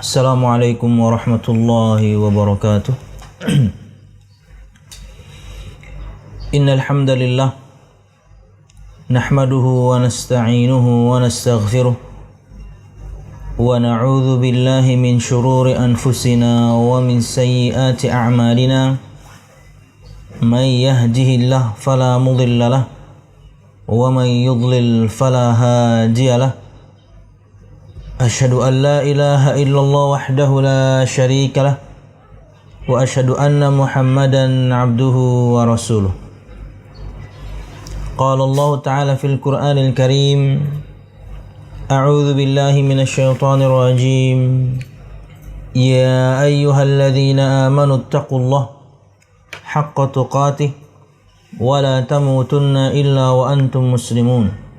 Assalamualaikum warahmatullahi wabarakatuh. Innal hamdalillah nahmaduhu wa nasta'inuhu wa nastaghfiruh wa na'udzu billahi min shururi anfusina wa min sayyiati a'malina. May yahdihillahu fala mudilla lahu wa may yudlil fala hadiya lahu. Asyhadu an la ilaha illallah wahdahu la syarika lah wa asyhadu anna Muhammadan abduhu wa rasuluh. Qala Allah ta'ala fil Qur'anil Karim, a'udzu billahi minasy syaithanir rajim. Ya ayyuhalladzina amanu taqullaha haqqa tuqatih wa la tamutunna illa wa antum muslimun.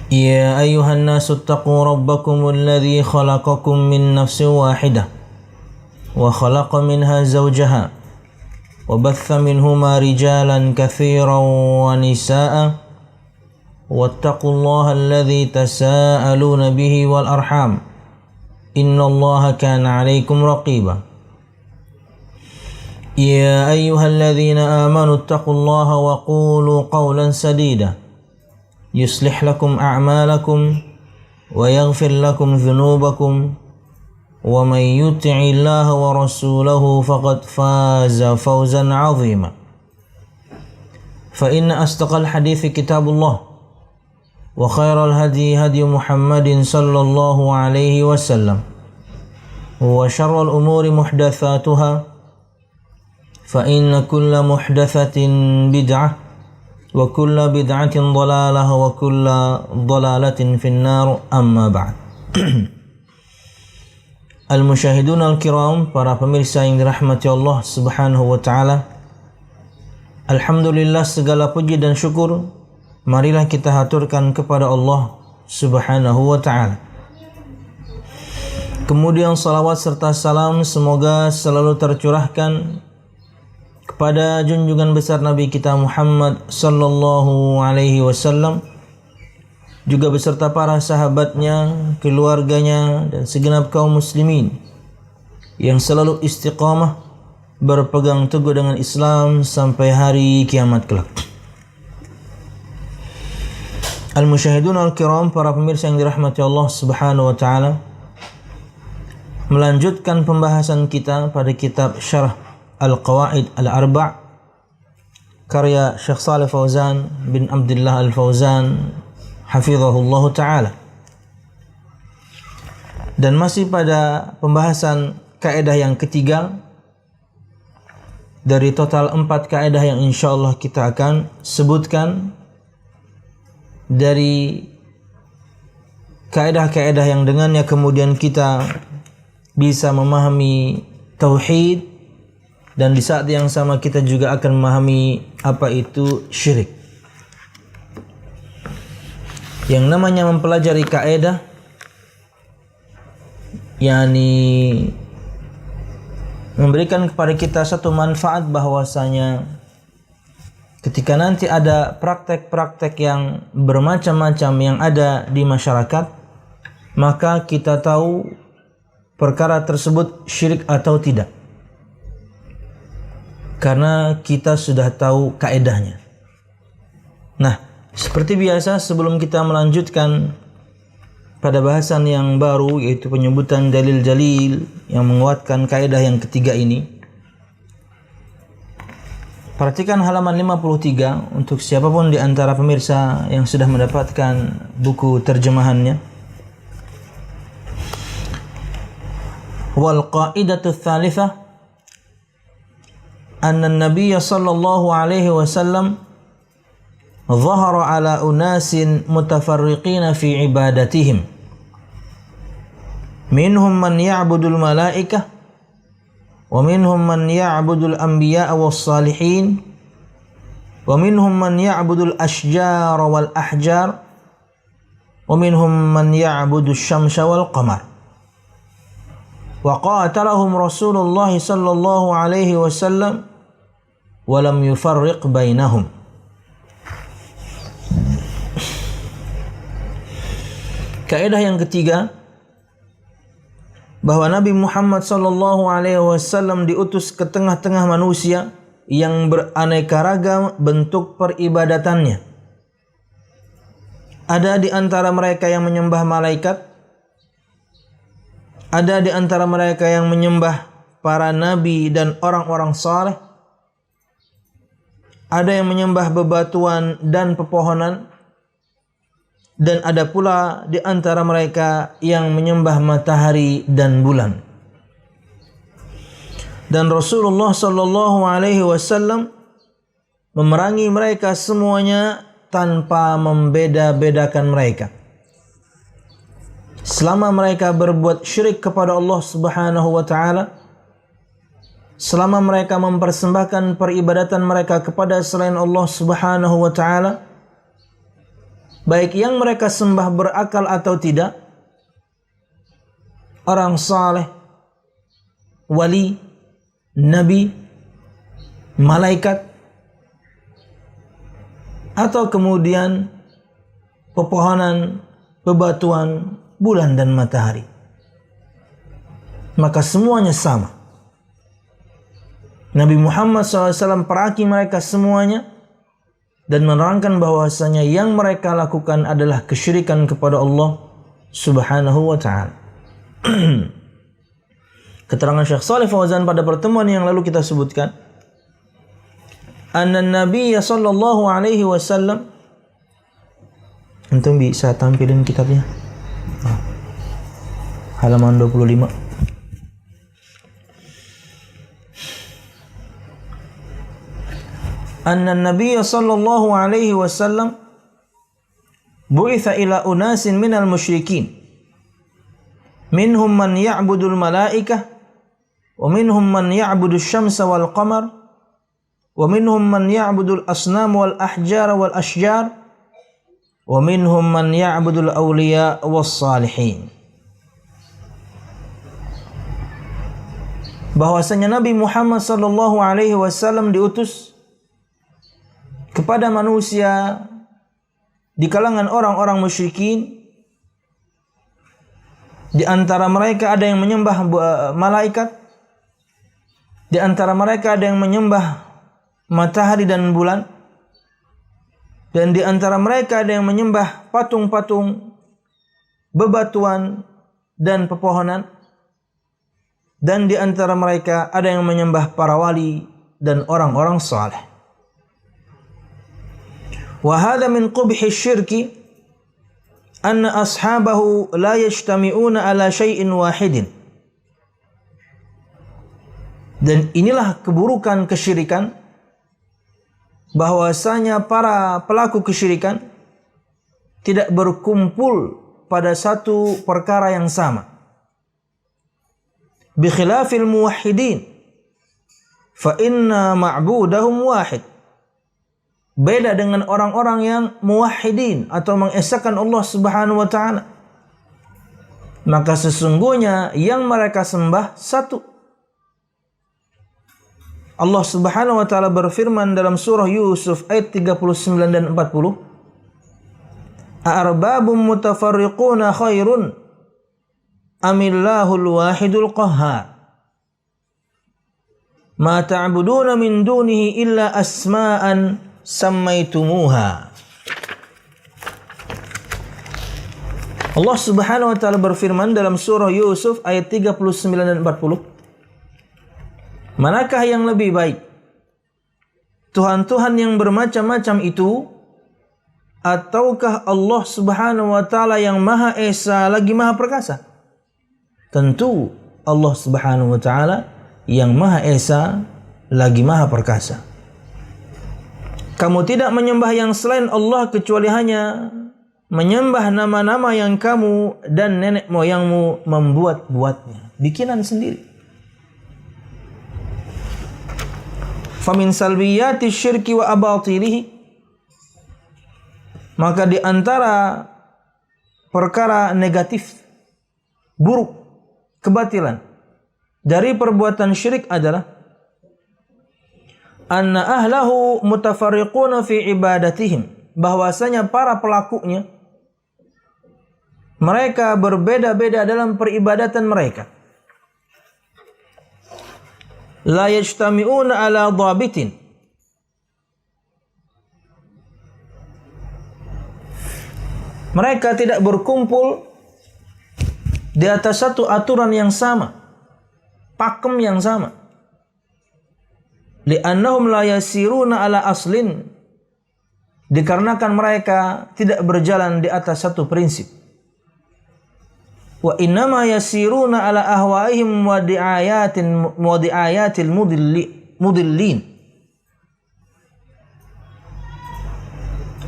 يا أيها الناس اتقوا ربكم الذي خلقكم من نفس واحدة وخلق منها زوجها وبث منهما رجالا كثيرا ونساء واتقوا الله الذي تساءلون به والأرحام إن الله كان عليكم رقيبا يا أيها الذين آمنوا اتقوا الله وقولوا قولا سديدا يصلح لكم أعمالكم ويغفر لكم ذنوبكم ومن يطع الله ورسوله فقد فاز فوزا عظيما فإن أصدق الحديث كتاب الله وخير الهدي هدي محمد صلى الله عليه وسلم وشر الأمور محدثاتها فإن كل محدثة بدعة wa kullu bid'atin dhalalah wa kullu dhalalatin finnar, amma ba'd. Al-musyahidun al-kiram, para pemirsa yang dirahmati Allah Subhanahu wa taala. Alhamdulillah, segala puji dan syukur marilah kita haturkan kepada Allah Subhanahu wa taala. Kemudian salawat serta salam semoga selalu tercurahkan kepada junjungan besar Nabi kita Muhammad sallallahu alaihi wasallam, juga beserta para sahabatnya, keluarganya, dan segenap kaum muslimin yang selalu istiqamah berpegang teguh dengan Islam sampai hari kiamat kelak. Al-musyahidun al-kiram, para pemirsa yang dirahmati Allah Subhanahu wa taala, melanjutkan pembahasan kita pada kitab Syarah Al-Qawaid Al-Arba' karya Syekh Shalih Fauzan bin Abdullah Al-Fauzan hafizahullah ta'ala. Dan masih pada pembahasan kaidah yang ketiga dari total 4 kaidah yang insyaallah kita akan sebutkan. Dari kaidah-kaidah yang dengannya kemudian kita bisa memahami tauhid, dan di saat yang sama kita juga akan memahami apa itu syirik. Yang namanya mempelajari kaidah, yakni memberikan kepada kita satu manfaat bahwasanya ketika nanti ada praktek-praktek yang bermacam-macam yang ada di masyarakat, maka kita tahu perkara tersebut syirik atau tidak, karena kita sudah tahu kaedahnya. Nah, seperti biasa sebelum kita melanjutkan pada bahasan yang baru, yaitu penyebutan dalil-dalil yang menguatkan kaedah yang ketiga ini, perhatikan halaman 53 untuk siapapun di antara pemirsa yang sudah mendapatkan buku terjemahannya. Wal qaidatu tsalitsah أن النبي صلى الله عليه وسلم ظهر على أناس متفرقين في عبادتهم منهم من يعبد الملائكة ومنهم من يعبد الأنبياء والصالحين ومنهم من يعبد الأشجار والأحجار ومنهم من يعبد الشمس والقمر وقاتلهم رسول الله صلى الله عليه وسلم ولم يفرق بينهم. Kaidah yang ketiga bahwa Nabi Muhammad SAW diutus ke tengah-tengah manusia yang beraneka ragam bentuk peribadatannya. Ada di antara mereka yang menyembah malaikat, ada di antara mereka yang menyembah para nabi dan orang-orang saleh, ada yang menyembah bebatuan dan pepohonan, dan ada pula di antara mereka yang menyembah matahari dan bulan. Dan Rasulullah sallallahu alaihi wasallam memerangi mereka semuanya tanpa membeda-bedakan mereka. Selama mereka berbuat syirik kepada Allah Subhanahu wa taala, selama mereka mempersembahkan peribadatan mereka kepada selain Allah Subhanahu wa taala, baik yang mereka sembah berakal atau tidak, orang saleh, wali, nabi, malaikat, atau kemudian pepohonan, bebatuan, bulan dan matahari, maka semuanya sama. Nabi Muhammad SAW peraki mereka semuanya dan menerangkan bahwasanya yang mereka lakukan adalah kesyirikan kepada Allah Subhanahu wa taala. Keterangan Syekh Shalih Fauzan pada pertemuan yang lalu kita sebutkan, anna Nabi sallallahu alaihi wasallam, antum bisa tampilin kitabnya? Halaman 25. Anna Nabi sallallahu alaihi wasallam bu'itha ila unasin minal musyrikin, minhum man ya'budul malaikah, wa minhum man ya'budul syamsa wal qamar, wa minhum man ya'budul asnam wal ahjar wal ashjar, wa minhum man ya'budul awliya was salihin. Bahwasanya Nabi Muhammad sallallahu alaihi wasallam diutus kepada manusia di kalangan orang-orang musyrikin. Di antara mereka ada yang menyembah malaikat, di antara mereka ada yang menyembah matahari dan bulan, dan di antara mereka ada yang menyembah patung-patung, bebatuan dan pepohonan, dan di antara mereka ada yang menyembah para wali dan orang-orang saleh. Wa hadha min qubhi syirki anna ashabahu la yajtami'una ala syai'in wahidin. Dan inilah keburukan kesyirikan, bahwasanya para pelaku kesyirikan tidak berkumpul pada satu perkara yang sama. Bi khilafil muwahhidin fa inna ma'budahum wahid. Beda dengan orang-orang yang muwahhidin atau mengesahkan Allah Subhanahu wa taala, maka sesungguhnya yang mereka sembah satu. Allah Subhanahu wa taala berfirman dalam surah Yusuf ayat 39 dan 40, "A'arbabum mutafarriquna khairun amillahul wahidul qahhar ma ta'buduna min dunihi illa asma'an sammaitumuha." Allah Subhanahu wa taala berfirman dalam surah Yusuf ayat 39 dan 40, manakah yang lebih baik, Tuhan-Tuhan yang bermacam-macam itu, ataukah Allah Subhanahu wa taala yang Maha Esa lagi Maha Perkasa? Tentu Allah Subhanahu wa taala yang Maha Esa lagi Maha Perkasa. Kamu tidak menyembah yang selain Allah kecuali hanya menyembah nama-nama yang kamu dan nenek moyangmu membuat-buatnya, bikinan sendiri. Famin salbiyati syirki wa abatilihi, maka di antara perkara negatif, buruk, kebatilan dari perbuatan syirik adalah anna ahlahu mutafarriquna fi ibadatihim, bahwasanya para pelakunya mereka berbeda-beda dalam peribadatan mereka. la yajtami'una ala dhabitin. Mereka tidak berkumpul di atas satu aturan yang sama, pakem yang sama. Li'annahum la yasiruna ala aslin, dikarenakan mereka tidak berjalan di atas satu prinsip. Wa innama yasiruna ala ahwaihim wa di'ayatil mudillin.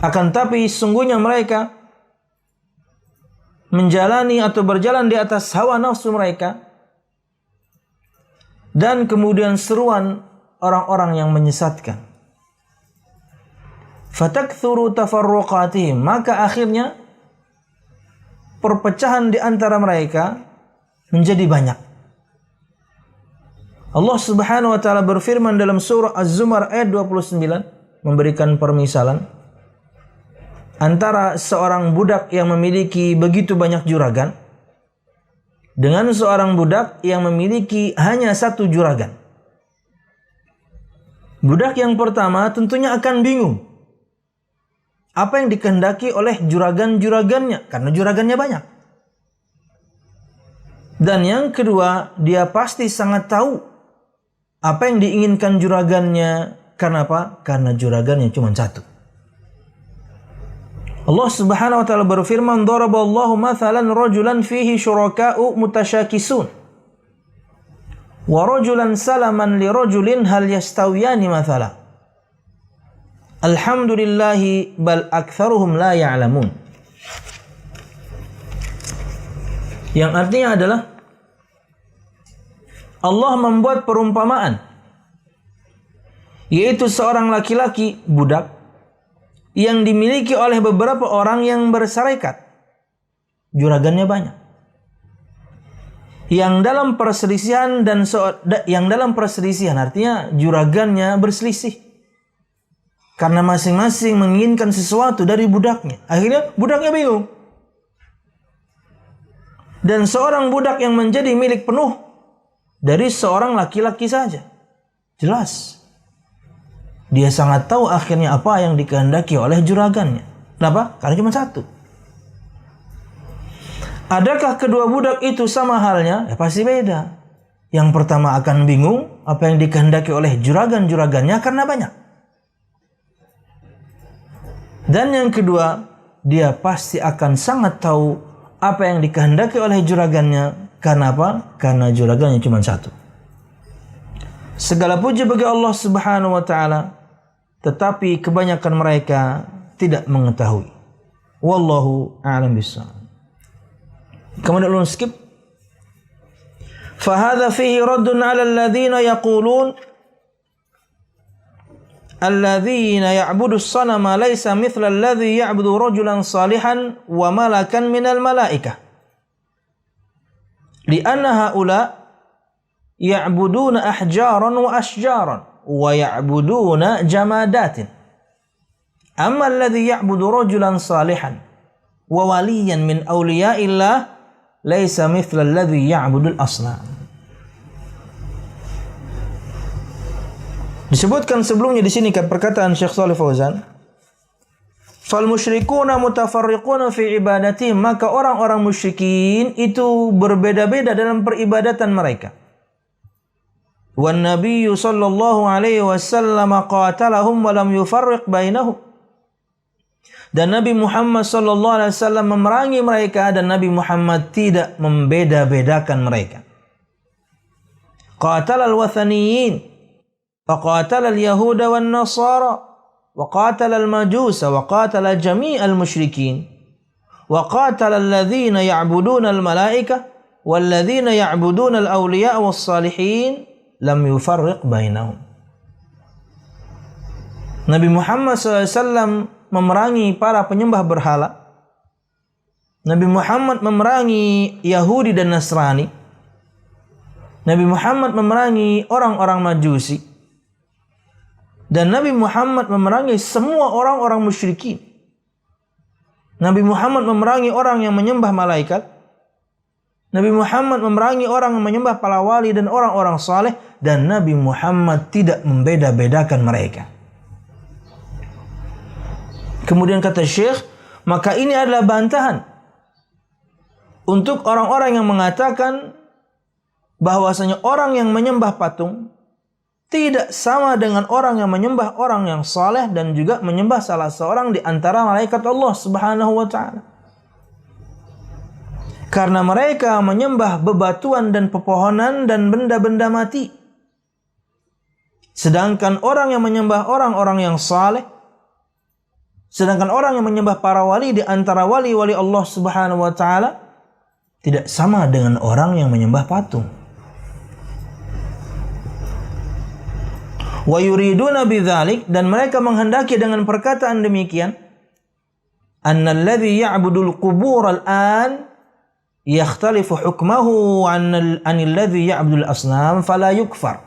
Akan tapi sungguhnya mereka menjalani atau berjalan di atas hawa nafsu mereka dan kemudian seruan orang-orang yang menyesatkan. Fatakthuru tafarruqatihim, maka akhirnya perpecahan di antara mereka menjadi banyak. Allah Subhanahu wa taala berfirman dalam surah Az-Zumar ayat 29 memberikan permisalan antara seorang budak yang memiliki begitu banyak juragan dengan seorang budak yang memiliki hanya satu juragan. Budak yang pertama tentunya akan bingung apa yang dikehendaki oleh juragan-juragannya karena juragannya banyak. Dan yang kedua, dia pasti sangat tahu apa yang diinginkan juragannya. Karena apa? Karena juragannya cuma satu. Allah Subhanahu wa taala berfirman, "Daraballahu mathalan rajulan fihi syuraka'u mutasyakisun wa rajulan salaman li rajulin hal yastawiyani mathala. Alhamdulillahi bal aktsaruhum la ya'lamun." Yang artinya adalah Allah membuat perumpamaan, yaitu seorang laki-laki budak yang dimiliki oleh beberapa orang yang berserikat. Juragannya banyak. Yang dalam perselisihan artinya juragannya berselisih. Karena masing-masing menginginkan sesuatu dari budaknya. Akhirnya budaknya bingung. Dan seorang budak yang menjadi milik penuh dari seorang laki-laki saja. Jelas. Dia sangat tahu akhirnya apa yang dikehendaki oleh juragannya. Kenapa? Karena cuma satu. Adakah kedua budak itu sama halnya? Ya pasti beda. Yang pertama akan bingung apa yang dikehendaki oleh juragan-juragannya karena banyak. Dan yang kedua, dia pasti akan sangat tahu apa yang dikehendaki oleh juragannya. Karena apa? Karena juragannya cuma satu. Segala puji bagi Allah Subhanahu wa taala. Tetapi kebanyakan mereka tidak mengetahui. Wallahu a'lam bishawab. Kemudian ulun skip. Fahadha fihi raddun 'ala alladhina yaqulun alladhina ya'budu as-sanama laysa mithla alladhi ya'budu rajulan salihan wa malakan minal malaikah. Li'anna haula ya'buduna ahjaran wa ashjaran wa ya'buduna jamadatin. Amma alladhi ya'budu rajulan salihan wa waliyan min awliya'illah laysa mithla alladhi ya'budu al-asnam. Disebutkan sebelumnya di sini perkataan Syekh Shalih Fauzan, fal musyrikuna mutafarriquna fi ibadatihim, maka orang-orang musyrikin itu berbeda-beda dalam peribadatan mereka. Wan nabiyyu sallallahu alaihi wasallam qatalahum wa lam yufarriq bainahum. Dan Nabi Muhammad sallallahu alaihi wasallam memerangi mereka dan Nabi Muhammad tidak membeda-bedakan mereka. Qatalal wathaniyin, faqatalal yahuda wan nasara, wa qatalal majusa, wa qatala jami'al musyrikin, wa qatalal ladzina ya'buduna al malaikah wal ladzina ya'buduna al awliya was salihin lam yufarriq bainahum. Nabi Muhammad SAW memerangi para penyembah berhala. Nabi Muhammad memerangi Yahudi dan Nasrani. Nabi Muhammad memerangi orang-orang Majusi. Dan Nabi Muhammad memerangi semua orang-orang musyrikin. Nabi Muhammad memerangi orang yang menyembah malaikat. Nabi Muhammad memerangi orang yang menyembah para wali dan orang-orang saleh, dan Nabi Muhammad tidak membeda-bedakan mereka. Kemudian kata Syekh, maka ini adalah bantahan untuk orang-orang yang mengatakan bahwasanya orang yang menyembah patung tidak sama dengan orang yang menyembah orang yang saleh dan juga menyembah salah seorang di antara malaikat Allah Subhanahu wa taala. Karena mereka menyembah bebatuan dan pepohonan dan benda-benda mati. Sedangkan orang yang menyembah orang-orang yang saleh, sedangkan orang yang menyembah para wali di antara wali-wali Allah Subhanahu wa taala tidak sama dengan orang yang menyembah patung. Wa yuriduna bidzalik, dan mereka menghendaki dengan perkataan demikian, annal ladzi ya'budul qubur al-an yakhtalifu hukmuhu 'anil ladzi ya'budul asnam fala yukaffar.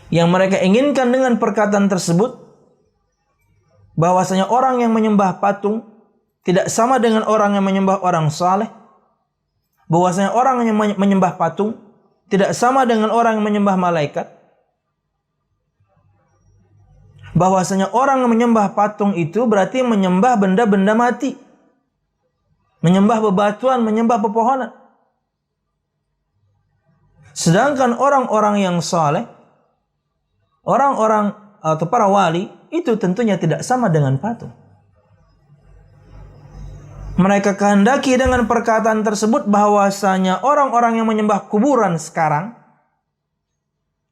Yang mereka inginkan dengan perkataan tersebut bahwasanya orang yang menyembah patung tidak sama dengan orang yang menyembah orang saleh, bahwasanya orang yang menyembah patung tidak sama dengan orang yang menyembah malaikat, bahwasanya orang yang menyembah patung itu berarti menyembah benda-benda mati, menyembah bebatuan, menyembah pepohonan. Sedangkan orang-orang yang saleh, orang-orang atau para wali, itu tentunya tidak sama dengan patung. Mereka kehendaki dengan perkataan tersebut bahwasanya orang-orang yang menyembah kuburan sekarang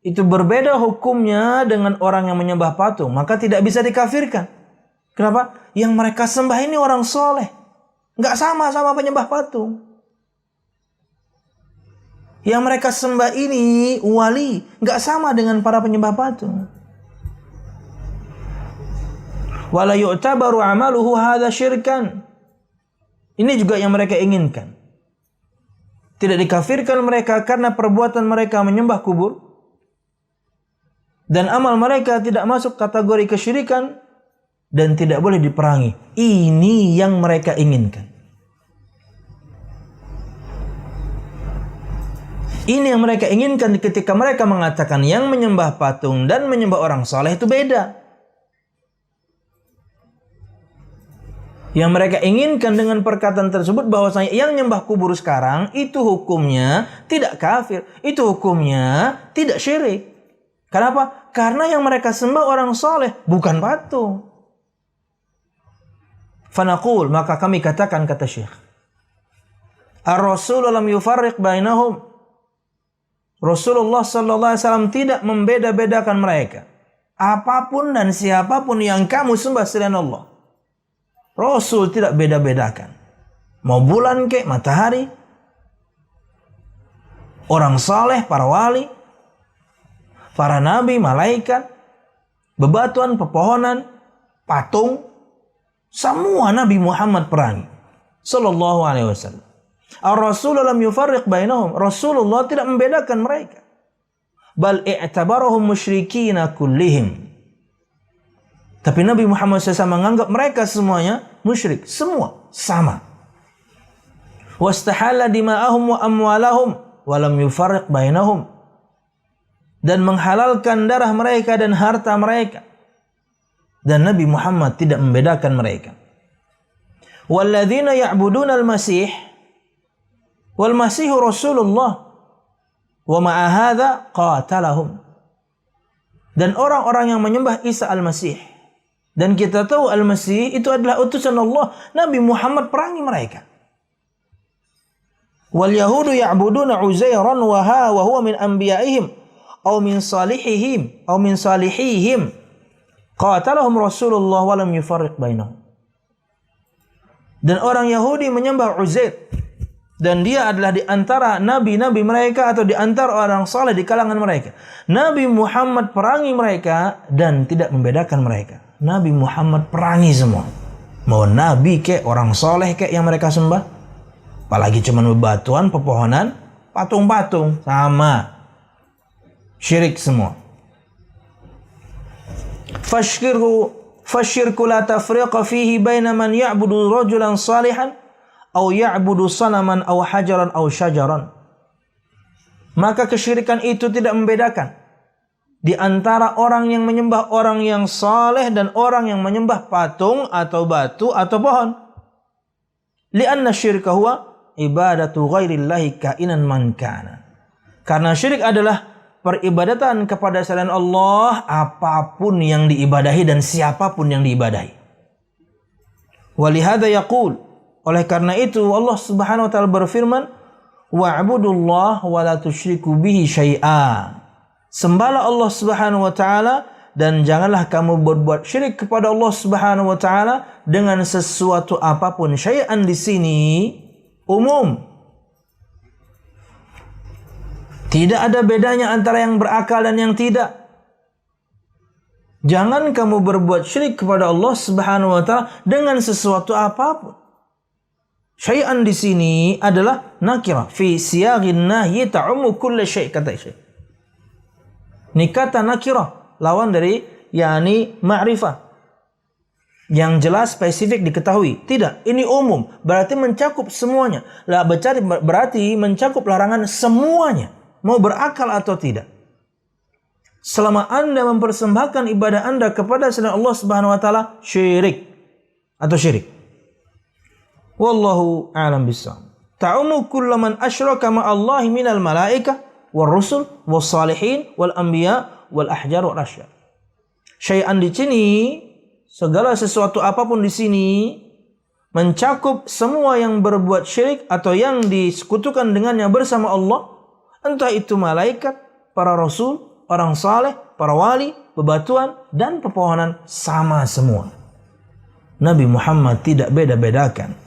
itu berbeda hukumnya dengan orang yang menyembah patung, maka tidak bisa dikafirkan. Kenapa? Yang mereka sembah ini orang soleh, nggak sama penyembah patung. Yang mereka sembah ini wali, nggak sama dengan para penyembah patung. Wala yu'tabaru amaluhu hadza syirkan. Ini juga yang mereka inginkan. Tidak dikafirkan mereka karena perbuatan mereka menyembah kubur, dan amal mereka tidak masuk kategori kesyirikan dan tidak boleh diperangi. Ini yang mereka inginkan. Ini yang mereka inginkan ketika mereka mengatakan yang menyembah patung dan menyembah orang saleh itu beda. Yang mereka inginkan dengan perkataan tersebut bahwasanya yang menyembah kubur sekarang itu hukumnya tidak kafir, itu hukumnya tidak syirik. Kenapa? Karena yang mereka sembah orang saleh, bukan patung. Fanaqul, maka kami katakan, kata Syekh, Ar-Rasul lam yufarriq bainahum. Rasulullah sallallahu alaihi wasallam tidak membeda-bedakan mereka. Apapun dan siapapun yang kamu sembah selain Allah, Rasul tidak beda-bedakan. Mau bulan kek, matahari, orang saleh, para wali, para nabi, malaikat, bebatuan, pepohonan, patung, semua Nabi Muhammad perangi sallallahu alaihi wasallam. Ar-Rasul lam yufarriq bainahum. Rasulullah tidak membedakan mereka. Bal i'tabarahum musyrikina kullihim. Tapi Nabi Muhammad SAW menganggap mereka semuanya musyrik. Semua sama. Wastahalla dima'ahum wa amwalahum wa lam yufarriq bainahum. Dan menghalalkan darah mereka dan harta mereka. Dan Nabi Muhammad tidak membedakan mereka. Walladzina ya'buduna al-masih wal masihu Rasulullah wa ma'a hadza qatalahum. Dan orang-orang yang menyembah Isa al-Masih, dan kita tahu Al-Masih itu adalah utusan Allah, Nabi Muhammad perangi mereka. Wal yahudu ya'buduna Uzairan wa huwa min anbiya'ihim aw min salihihim qatalahum Rasulullah wa lam yufarriq bainahum. Dan orang Yahudi menyembah Uzair, dan dia adalah di antara nabi-nabi mereka atau di antara orang saleh di kalangan mereka. Nabi Muhammad perangi mereka dan tidak membedakan mereka. Nabi Muhammad perangi semua. Mau nabi kek, orang soleh kek yang mereka sembah, apalagi cuma bebatuan, pepohonan, patung-patung, sama. Syirik semua. Fashirku la tafriqa fihi baina man ya'budu rajulan salihan au ya'budu sanaman au hajaran au syajaran. Maka kesyirikan itu tidak membedakan di antara orang yang menyembah orang yang saleh dan orang yang menyembah patung atau batu atau pohon. Li'anna syirka huwa ibadatu ghairillahi kainan man kana. Karena syirik adalah peribadatan kepada selain Allah apapun yang diibadahi dan siapapun yang diibadahi. Walihada yaqul, oleh karena itu Allah Subhanahu wa taala berfirman, wa'budullah wa la tusyriku bihi syai'a. Sembahlah Allah Subhanahu wa taala dan janganlah kamu berbuat syirik kepada Allah Subhanahu wa taala dengan sesuatu apapun. Syai'an di sini umum. Tidak ada bedanya antara yang berakal dan yang tidak. Jangan kamu berbuat syirik kepada Allah Subhanahu wa taala dengan sesuatu apapun. Syai'an di sini adalah nakirah fi siyaghin nahyi ta'ummu kull syai' kata Syekh. Ini kata nakirah lawan dari yakni ma'rifah. Yang jelas spesifik diketahui. Tidak, ini umum, berarti mencakup semuanya. Lah berarti mencakup larangan semuanya, mau berakal atau tidak. Selama Anda mempersembahkan ibadah Anda kepada selain Allah Subhanahu wa taala, syirik atau syirik. Wallahu a'lam bissawab. Ta'umu kullu man asyraka ma'allahi minal malaikah wal rusul wal salihin wal anbiya wal ahjar wal asyar. Syai'an di sini, segala sesuatu apapun di sini mencakup semua yang berbuat syirik atau yang disekutukan dengannya bersama Allah, entah itu malaikat, para rasul, orang saleh, para wali, bebatuan dan pepohonan, sama semua. Nabi Muhammad tidak beda-bedakan.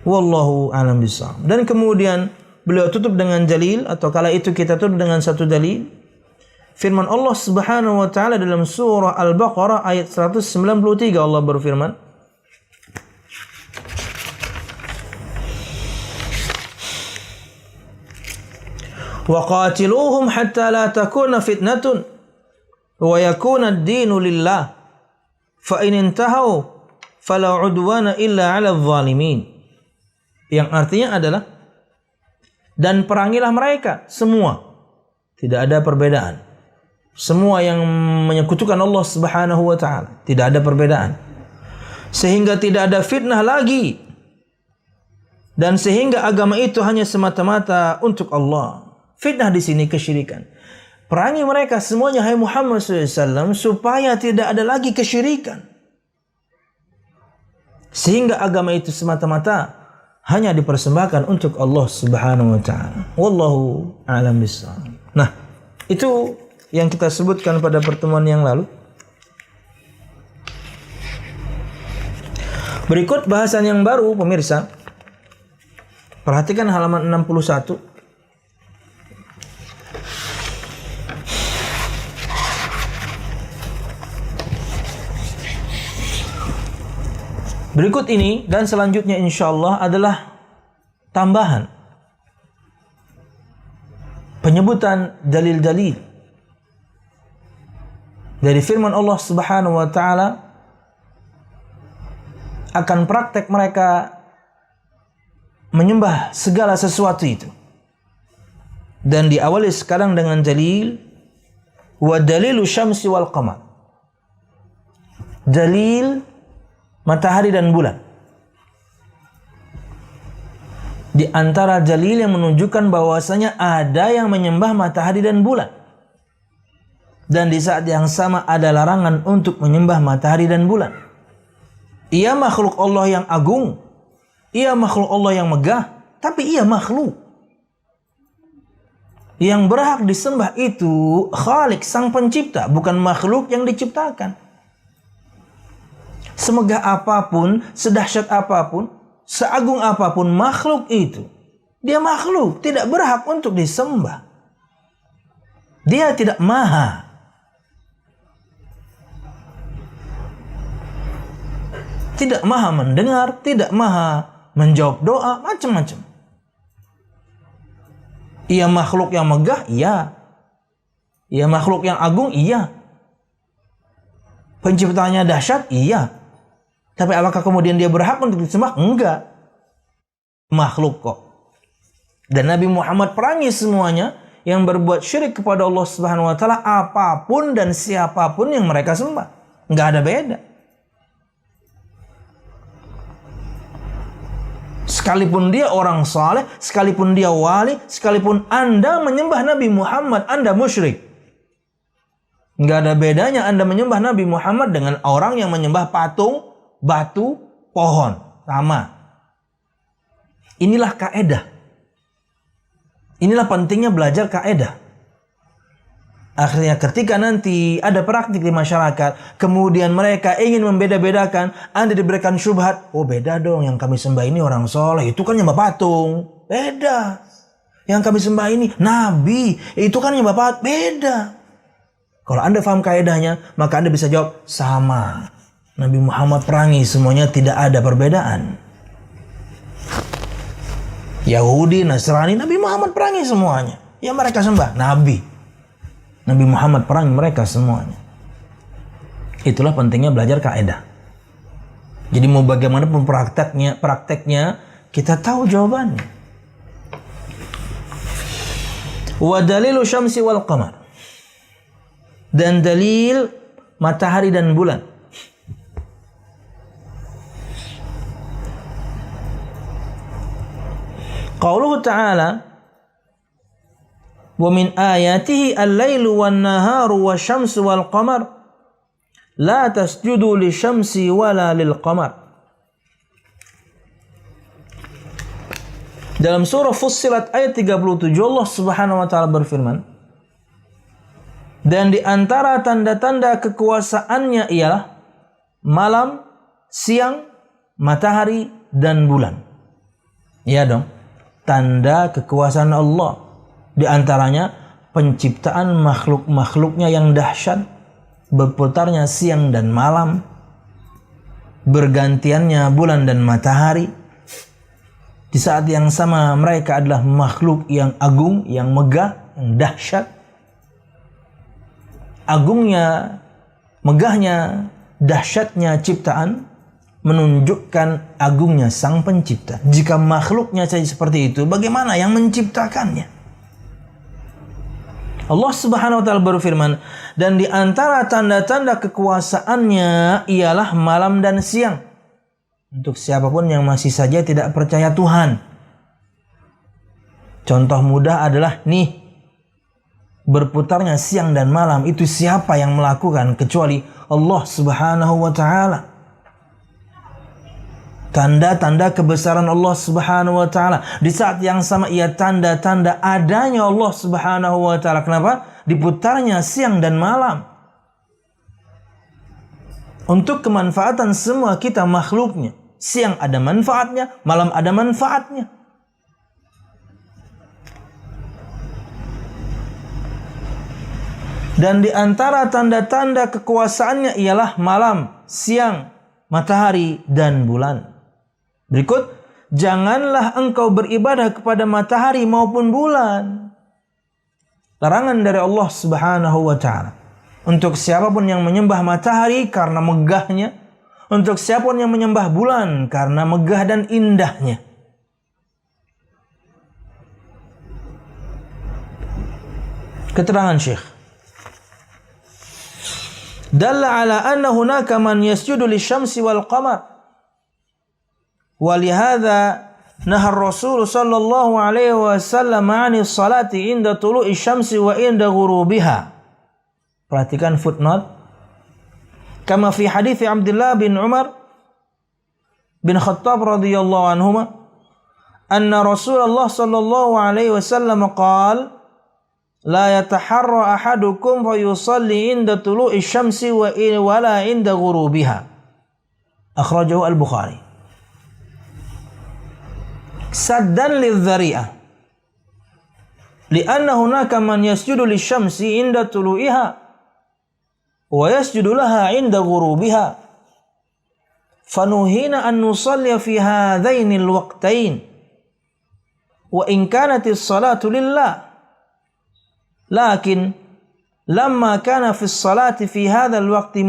Wallahu a'lam bishawab. Dan kemudian beliau tutup dengan dalil, atau kala itu kita tutup dengan satu dalil. Firman Allah Subhanahu wa taala dalam surah Al-Baqarah ayat 193, Allah berfirman, wa qatiluhum hatta la takuna fitnatun wa yakuna ad-dinu lillah fa in intahu fala udwana illa 'alal zalimin. Yang artinya adalah, dan perangilah mereka semua, tidak ada perbedaan. Semua yang menyekutukan Allah Subhanahu wa taala, tidak ada perbedaan. Sehingga tidak ada fitnah lagi. Dan sehingga agama itu hanya semata-mata untuk Allah. Fitnah di sini kesyirikan. Perangi mereka semuanya, hai Muhammad SAW, supaya tidak ada lagi kesyirikan. Sehingga agama itu semata-mata hanya dipersembahkan untuk Allah Subhanahu wa taala. Wallahu a'lam bishawab. Nah, itu yang kita sebutkan pada pertemuan yang lalu. Berikut bahasan yang baru, pemirsa. Perhatikan halaman 61. Berikut ini dan selanjutnya insyaallah adalah tambahan penyebutan dalil-dalil dari firman Allah Subhanahu wa taala akan praktek mereka menyembah segala sesuatu itu. Dan diawali sekarang dengan dalil wa dalilu syamsi wal qamar. Dalil matahari dan bulan. Di antara dalil yang menunjukkan bahwasanya ada yang menyembah matahari dan bulan. Dan di saat yang sama ada larangan untuk menyembah matahari dan bulan. Ia makhluk Allah yang agung. Ia makhluk Allah yang megah. Tapi ia makhluk. Yang berhak disembah itu Khalik, sang pencipta, bukan makhluk yang diciptakan. Semegah apapun, sedahsyat apapun, seagung apapun makhluk itu, dia makhluk, tidak berhak untuk disembah. Dia tidak maha. Tidak maha mendengar, tidak maha menjawab doa, macam-macam. Ia makhluk yang megah, iya. Ia makhluk yang agung, iya. Penciptanya dahsyat, iya. Tapi apakah kemudian dia berhak untuk disembah? Enggak. makhluk kok. Dan Nabi Muhammad perangi semuanya yang berbuat syirik kepada Allah Subhanahu wa taala, apapun dan siapapun yang mereka sembah. Enggak ada beda. Sekalipun dia orang saleh, sekalipun dia wali, sekalipun Anda menyembah Nabi Muhammad, Anda musyrik. Enggak ada bedanya Anda menyembah Nabi Muhammad dengan orang yang menyembah patung, batu, pohon. Sama. Inilah kaedah. Inilah pentingnya belajar kaedah. Akhirnya ketika nanti ada praktik di masyarakat, kemudian mereka ingin membeda-bedakan, Anda diberikan syubhat, oh beda dong, yang kami sembah ini orang soleh, itu kan nyembah patung. Beda. Yang kami sembah ini Nabi, itu kan nyembah patung. Beda. Kalau Anda paham kaedahnya, maka Anda bisa jawab, sama. Nabi Muhammad perangi semuanya, tidak ada perbedaan. Yahudi, Nasrani, Nabi Muhammad perangi semuanya. Yang mereka sembah, Nabi Muhammad perangi mereka semuanya. Itulah pentingnya belajar kaedah. Jadi mau bagaimanapun prakteknya kita tahu jawabannya. Wa dalilu syamsi wal qamar. Dan dalil matahari dan bulan. Qauluhu ta'ala, wa min ayatihi al-lailu wan-naharu wasyamsu wal-qamar la tasjudu lisyamsi wala lil-qamar. Dalam surah Fussilat ayat 37 Allah Subhanahu wa taala berfirman, dan di antara tanda-tanda kekuasaannya ialah malam, siang, matahari dan bulan. Iya dong, tanda kekuasaan Allah. Di antaranya penciptaan makhluk-makhluknya yang dahsyat, berputarnya siang dan malam, bergantiannya bulan dan matahari. Di saat yang sama mereka adalah makhluk yang agung, yang megah, yang dahsyat. Agungnya, megahnya, dahsyatnya ciptaan menunjukkan agungnya sang pencipta. Jika makhluknya saja seperti itu, bagaimana yang menciptakannya? Allah Subhanahu wa taala berfirman, dan di antara tanda-tanda kekuasaannya ialah malam dan siang. Untuk siapapun yang masih saja tidak percaya Tuhan. Contoh mudah adalah berputarnya siang dan malam, itu siapa yang melakukan kecuali Allah Subhanahu wa taala. Tanda-tanda kebesaran Allah Subhanahu wa taala. Di saat yang sama ia tanda-tanda adanya Allah Subhanahu wa taala. Kenapa? Diputarnya siang dan malam. Untuk kemanfaatan semua kita makhluknya. Siang ada manfaatnya, malam ada manfaatnya. Dan di antara tanda-tanda kekuasaannya ialah malam, siang, matahari dan bulan. Berikut, janganlah engkau beribadah kepada matahari maupun bulan. Larangan dari Allah Subhanahu wa taala. Untuk siapapun yang menyembah matahari karena megahnya, untuk siapapun yang menyembah bulan karena megah dan indahnya. Keterangan Syekh. Dalla ala anna hunaka man yasjudu lisyamsi wal qamar. ولهذا نهى الرسول صلى الله عليه وسلم عن الصلاة عند طلوع الشمس وعند غروبها. Perhatikan footnote. Kama fi hadits Abdullah bin Umar bin Khattab radhiyallahu anhuma anna Rasulullah sallallahu alaihi wasallam qala la yataharra ahadukum fa yusalli inda tulu'i syamsi wa la inda ghurubiha. Akhrajahu al-Bukhari. Saddan lidh-dhari'ah li'anna hunaka man yasjudu lisyamsi inda tulu'iha wa yasjudu laha inda ghurubiha fanuhina an nusalli fi hadhaini al-waqtain wa in kanat as-salatu lillah lakin lamma kana fi as-salati fi hadha al-waqti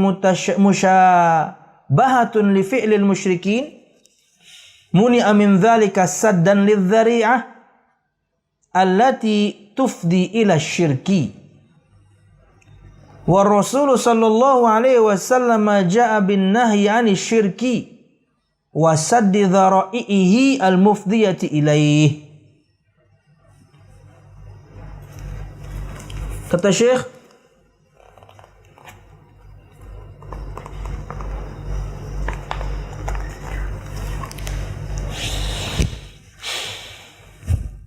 mushabahatun li fi'li al-musyrikin muni'a min dzalika saddan lidz-dzari'ah allati tufdi ila syirki. Wa Rasul sallallahu alaihi wasallam jaa bin nahyi 'ani syirki wa saddi dzara'ihi al-mufdiyati ilaih. Kata Syekh,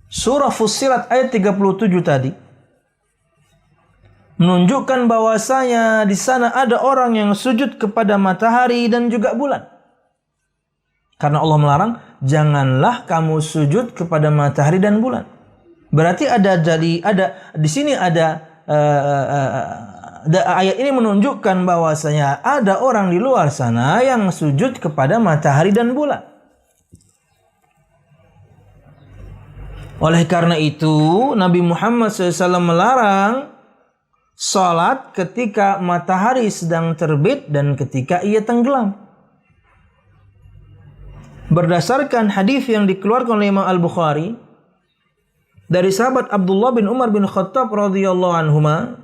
surah Fussilat ayat 37 tadi menunjukkan bahwasanya di sana ada orang yang sujud kepada matahari dan juga bulan. Karena Allah melarang, janganlah kamu sujud kepada matahari dan bulan. Berarti di sini ada ayat ini menunjukkan bahwasanya ada orang di luar sana yang sujud kepada matahari dan bulan. Oleh karena itu, Nabi Muhammad SAW melarang salat ketika matahari sedang terbit dan ketika ia tenggelam. Berdasarkan hadis yang dikeluarkan oleh Imam Al-Bukhari dari sahabat Abdullah bin Umar bin Khattab radhiyallahu anhuma,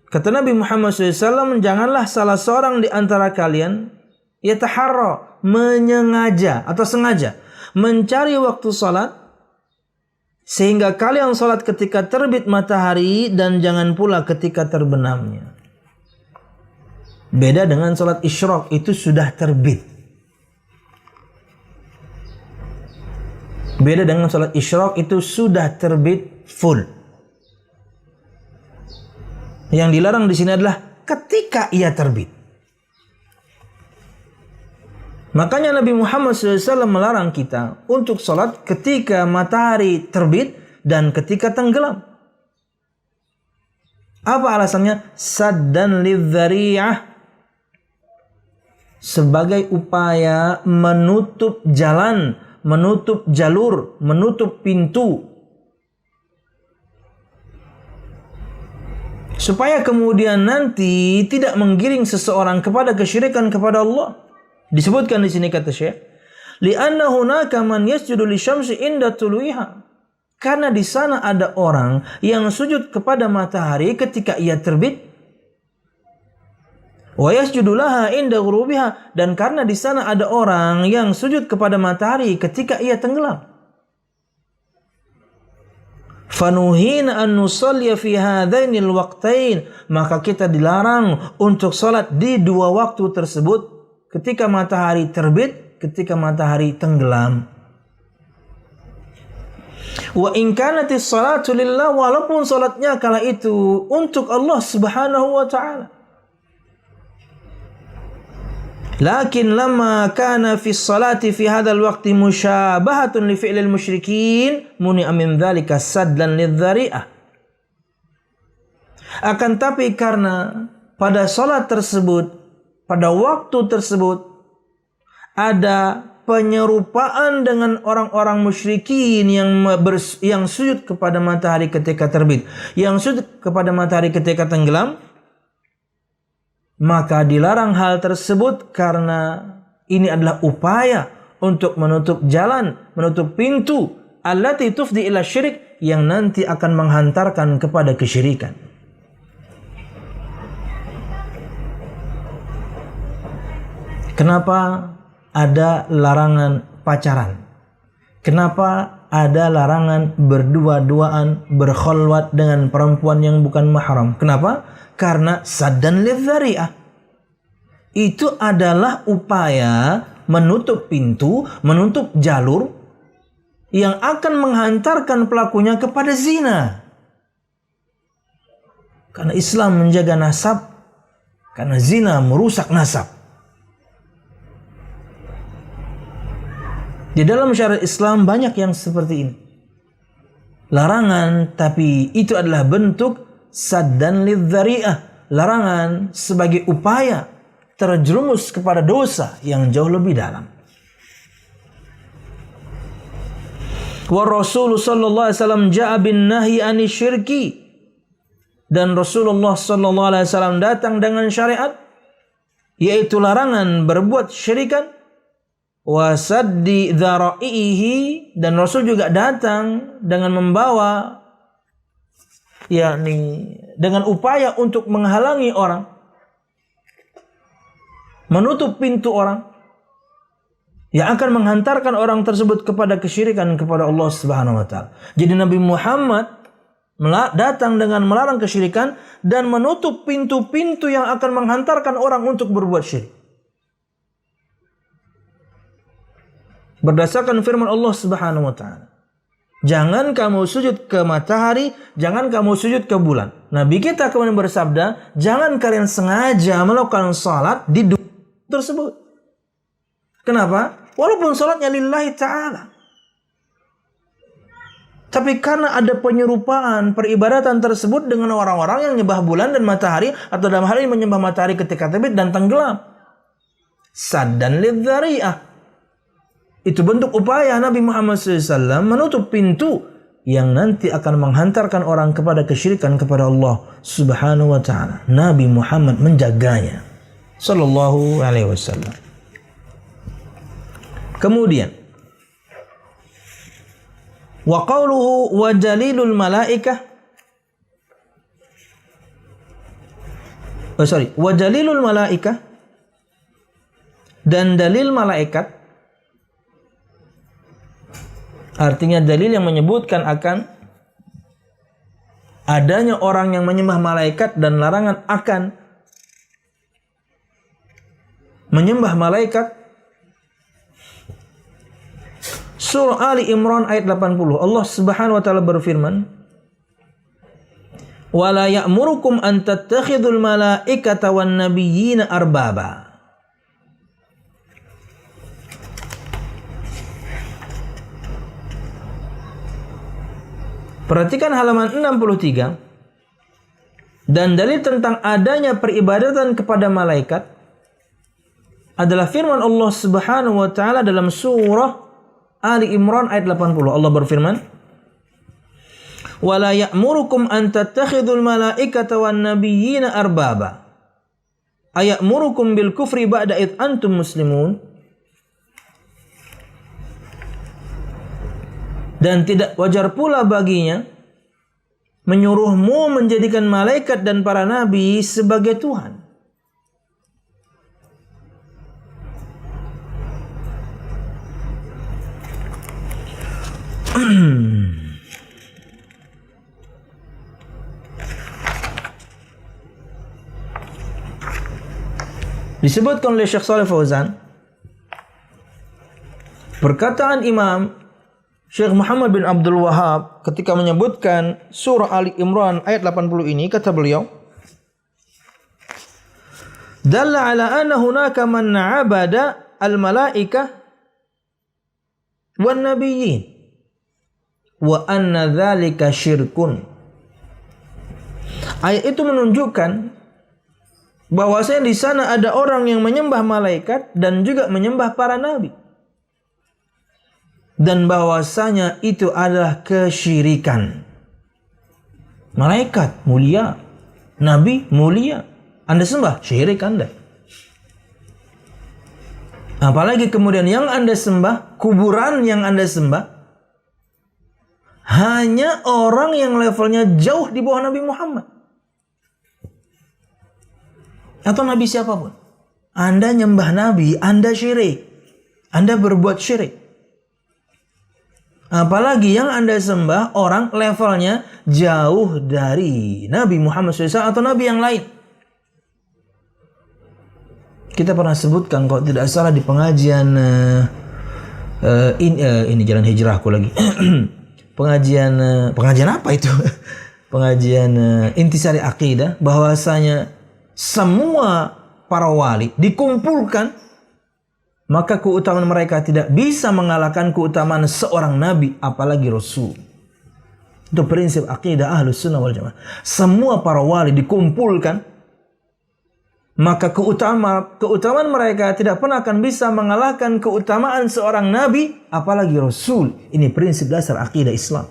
kata Nabi Muhammad SAW, janganlah salah seorang di antara kalian yataharra, menyengaja atau sengaja mencari waktu salat sehingga kalian salat ketika terbit matahari dan jangan pula ketika terbenamnya. Beda dengan salat isyraq, itu sudah terbit. Beda dengan salat isyraq, itu sudah terbit full. Yang dilarang di sini adalah ketika ia terbit. Makanya Nabi Muhammad SAW melarang kita untuk salat ketika matahari terbit dan ketika tenggelam. Apa alasannya? Saddan lidz-dzari'ah, sebagai upaya menutup jalan, menutup jalur, menutup pintu, supaya kemudian nanti tidak menggiring seseorang kepada kesyirikan kepada Allah. Disebutkan di sini kata Syekh, li'anna hunaka man yasjudu lisyamsi inda tuluiha, karena di sana ada orang yang sujud kepada matahari ketika ia terbit, wa yasjudu laha inda ghurubiha, dan karena di sana ada orang yang sujud kepada matahari ketika ia tenggelam. Fanuhina an nusalli fi hadainil waqtain, maka kita dilarang untuk salat di dua waktu tersebut, ketika matahari terbit, ketika matahari tenggelam. Wa in kanatis salatu lillah, walaupun salatnya kala itu untuk Allah Subhanahu wa taala. Lakin lamma kana fi salati fi hadzal waqti musyabahatun li fi'lil musyrikin muni'a min dzalika saddan lidz-dzari'ah. Akan tapi karena pada salat tersebut, pada waktu tersebut ada penyerupaan dengan orang-orang musyrikin yang sujud kepada matahari ketika terbit, yang sujud kepada matahari ketika tenggelam, maka dilarang hal tersebut karena ini adalah upaya untuk menutup jalan, menutup pintu allati tufdi ila syirik, yang nanti akan menghantarkan kepada kesyirikan. Kenapa ada larangan pacaran? Kenapa ada larangan berdua-duaan, berkholwat dengan perempuan yang bukan mahram? Kenapa? Karena saddan lidz-dzari'ah. Itu adalah upaya menutup pintu, menutup jalur yang akan menghantarkan pelakunya kepada zina. Karena Islam menjaga nasab, karena zina merusak nasab. Di dalam syariat Islam banyak yang seperti ini. Larangan, tapi itu adalah bentuk saddan lidz-dzari'ah. Larangan sebagai upaya terjerumus kepada dosa yang jauh lebih dalam. Wa Rasul sallallahu alaihi wasallam ja'a bin nahyi 'ani syirki. Dan Rasulullah sallallahu alaihi wasallam datang dengan syariat, yaitu larangan berbuat syirikan. wa saddi dzara'ihi, dan Rasul juga datang dengan membawa dengan upaya untuk menghalangi orang, menutup pintu orang yang akan menghantarkan orang tersebut kepada kesyirikan kepada Allah Subhanahu wa taala. Jadi Nabi Muhammad datang dengan melarang kesyirikan dan menutup pintu-pintu yang akan menghantarkan orang untuk berbuat syirik. Berdasarkan firman Allah Subhanahu wa taala, jangan kamu sujud ke matahari, jangan kamu sujud ke bulan. Nabi kita kemudian bersabda, jangan kalian sengaja melakukan salat di dunia tersebut. Kenapa? Walaupun salatnya lillahi ta'ala, tapi karena ada penyerupaan peribadatan tersebut dengan orang-orang yang menyembah bulan dan matahari, atau dalam hal ini menyembah matahari ketika terbit dan tenggelam. Saddan lidzari'ah. Itu bentuk upaya Nabi Muhammad SAW menutup pintu yang nanti akan menghantarkan orang kepada kesyirikan kepada Allah Subhanahu wa taala. Nabi Muhammad menjaganya sallallahu alaihi wasallam. Kemudian wa qauluhu wa dalilul malaikah wa dalilul malaikah, dan dalil malaikat, artinya dalil yang menyebutkan akan adanya orang yang menyembah malaikat dan larangan akan menyembah malaikat. Surah Ali Imran ayat 80, Allah Subhanahu wa taala berfirman, "Wala ya'murukum an tattakhidul malaikata wan nabiyyina arbaba." Perhatikan halaman 63. Dan dalil tentang adanya peribadatan kepada malaikat adalah firman Allah Subhanahu wa taala dalam surah Ali Imran ayat 80. Allah berfirman, "Wala ya'murukum an tattakhidul malaikata wan nabiyyina arbaba. Aya'murukum bil kufri ba'da id antum muslimun." Dan tidak wajar pula baginya menyuruhmu menjadikan malaikat dan para nabi sebagai Tuhan. Disebutkan oleh Syekh Shalih Fauzan, perkataan Imam Syekh Muhammad bin Abdul Wahab ketika menyebutkan surah Ali Imran ayat 80 ini, kata beliau, "Dalla ala anna hunaka man 'abada al-malaikah wan nabiyyin wa anna dzalika syirkun." Ayat itu menunjukkan bahwasanya di sana ada orang yang menyembah malaikat dan juga menyembah para nabi, dan bahwasanya itu adalah kesyirikan. Malaikat mulia, nabi mulia, Anda sembah, syirik Anda. Apalagi kemudian yang Anda sembah, kuburan yang Anda sembah, hanya orang yang levelnya jauh di bawah Nabi Muhammad atau nabi siapapun. Anda nyembah nabi, Anda syirik, Anda berbuat syirik. Apalagi yang Anda sembah orang levelnya jauh dari Nabi Muhammad SAW atau nabi yang lain. Kita pernah sebutkan kalau tidak salah di pengajian ini Jalan Hijrahku lagi. pengajian apa itu? Pengajian Intisari Aqidah, bahwasanya semua para wali dikumpulkan, maka keutamaan mereka tidak bisa mengalahkan keutamaan seorang nabi, apalagi rasul. Itu prinsip akidah Ahlus Sunnah wal Jamaah. Semua para wali dikumpulkan, maka keutamaan mereka tidak pernah akan bisa mengalahkan keutamaan seorang nabi, apalagi rasul. Ini prinsip dasar akidah Islam.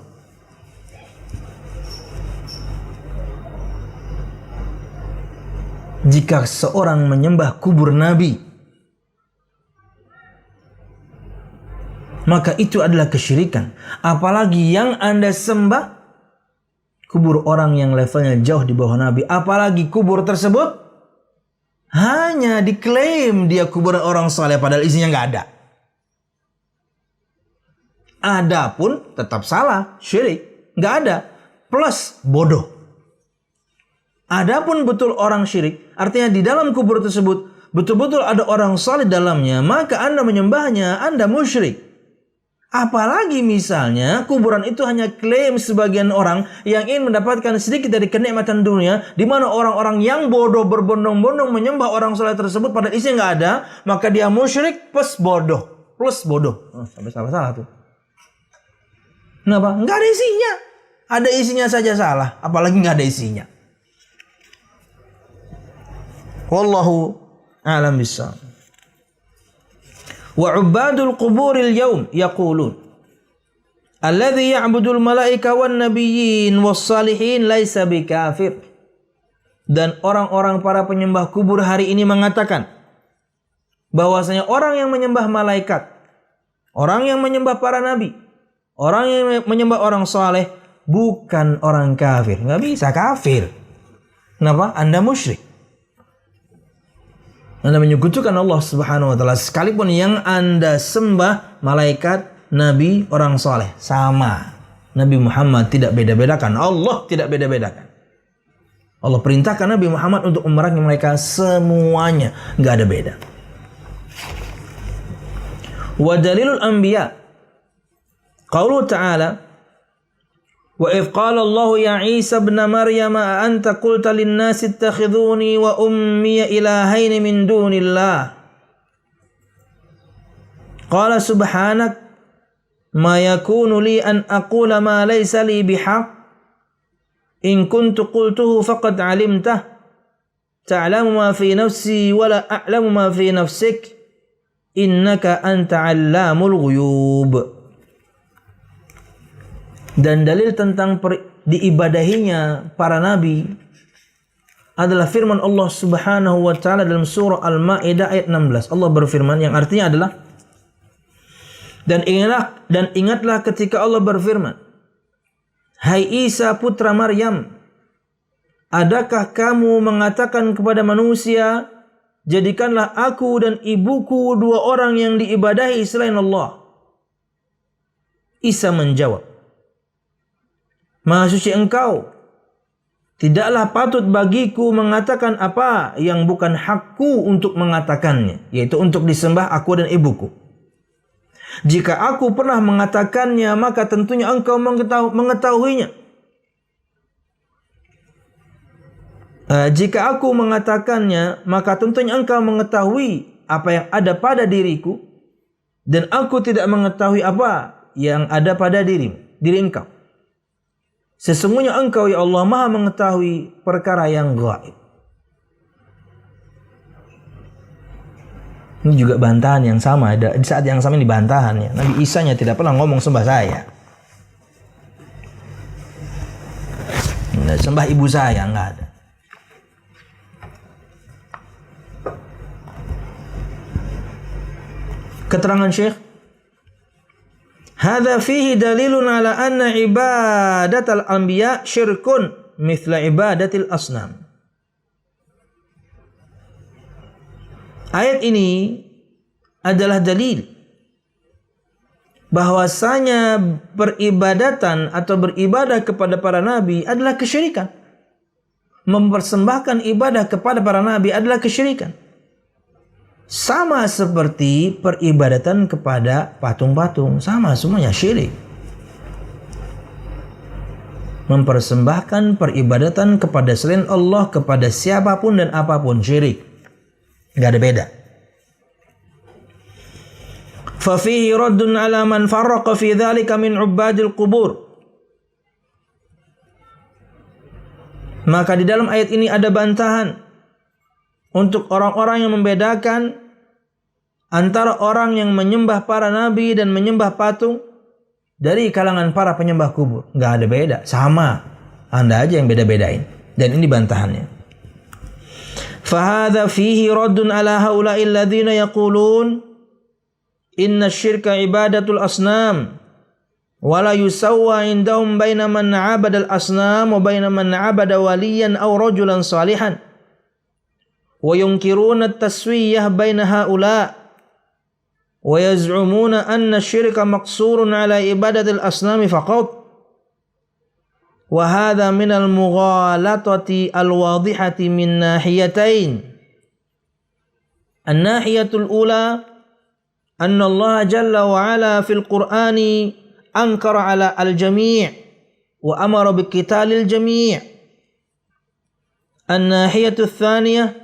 Jika seorang menyembah kubur nabi, maka itu adalah kesyirikan. Apalagi yang Anda sembah kubur orang yang levelnya jauh di bawah Nabi. Apalagi kubur tersebut hanya diklaim dia kuburan orang saleh padahal isinya nggak ada. Ada pun tetap salah, syirik, nggak ada. Plus bodoh. Adapun betul orang syirik, artinya di dalam kubur tersebut betul-betul ada orang saleh dalamnya, maka Anda menyembahnya, Anda musyrik. Apalagi misalnya kuburan itu hanya klaim sebagian orang yang ingin mendapatkan sedikit dari kenikmatan dunia, di mana orang-orang yang bodoh berbondong-bondong menyembah orang saleh tersebut padahal isinya nggak ada, maka dia musyrik plus bodoh. Sampai salah-salah tuh. Kenapa? Nggak ada isinya. Ada isinya saja salah, apalagi nggak ada isinya. Wallahu a'lam bissawab. Wa 'ubadul quburil yaum yaqulun alladhi ya'budul malaika wan nabiyyin was salihin laisa bikafir. Dan orang-orang para penyembah kubur hari ini mengatakan bahwasanya orang yang menyembah malaikat, orang yang menyembah para nabi, orang yang menyembah orang saleh bukan orang kafir. Nggak bisa kafir. Kenapa? Anda musyrik. Anda menyekutukan Allah Subhanahu wa taala, sekalipun yang Anda sembah malaikat, nabi, orang saleh, sama. Nabi Muhammad tidak beda-bedakan, Allah tidak beda-bedakan. Allah perintahkan Nabi Muhammad untuk memerangi mereka semuanya, enggak ada beda. Wa dalilul anbiya qaulu ta'ala wa idh qala Allah ya Isa ibn Maryam a anta qulta lin-nasi ittakhidhuni wa ummi ilahaini min dunillah qala subhanak ma yakunu li an aqula ma laysa li bihaq in kuntu qultuhu faqad 'alimtah ta'lamu ma fi nafsi wa la a'lamu ma fi nafsik innaka anta 'allamul ghuyub. Dan dalil tentang diibadahinya para nabi adalah firman Allah Subhanahu wa taala dalam surah Al-Maidah ayat 16. Allah berfirman yang artinya adalah dan ingatlah ketika Allah berfirman, hai Isa putra Maryam, adakah kamu mengatakan kepada manusia, jadikanlah aku dan ibuku dua orang yang diibadahi selain Allah? Isa menjawab, Maha suci engkau, tidaklah patut bagiku mengatakan apa yang bukan hakku untuk mengatakannya, yaitu untuk disembah aku dan ibuku. Jika aku pernah mengatakannya, maka tentunya engkau mengetahuinya. Jika aku mengatakannya, maka tentunya engkau mengetahui apa yang ada pada diriku, dan aku tidak mengetahui apa yang ada pada diri engkau. Sesungguhnya engkau ya Allah maha mengetahui perkara yang gaib. Ini juga bantahan yang sama. Di saat yang sama ini bantahannya. Nabi Isa-nya tidak pernah ngomong sembah saya. Sembah ibu saya, enggak ada. Keterangan Syekh, hadza fihi dalilun ala anna ibadatal anbiya syirkun mithla ibadatil asnam. Ayat ini adalah dalil bahwasanya peribadatan atau beribadah kepada para nabi adalah kesyirikan. Mempersembahkan ibadah kepada para nabi adalah kesyirikan. Sama seperti peribadatan kepada patung-patung, sama semuanya syirik. Mempersembahkan peribadatan kepada selain Allah, kepada siapapun dan apapun, syirik. Gak ada beda. Fafihi raddun ala man farraqa fi dhalika min ubadil qubur. Maka di dalam ayat ini ada bantahan untuk orang-orang yang membedakan antara orang yang menyembah para nabi dan menyembah patung dari kalangan para penyembah kubur. Nggak ada beda, sama. Anda aja yang beda-bedain. Dan ini bantahannya. Fahadha fihi raddun ala haula'il ladzina yaqulun inna syirka ibadatul asnam wala yusawwa indahum baina man 'abada al-asnam wa baina man 'abada waliyan aw rajulan salihan wa yunkiruna at-taswiyah baina haula wa yaz'umuna anna syirka maqsurun 'ala ibadatil asnami faqat wa hadha min al-mughalatati al-wadihati min nahiyatain. An-nahiyatul ula anna Allah jalla wa ala fil Qur'ani ankara 'ala al-jami' wa amara bi qitalil jami'. An-nahiyatul thaniyah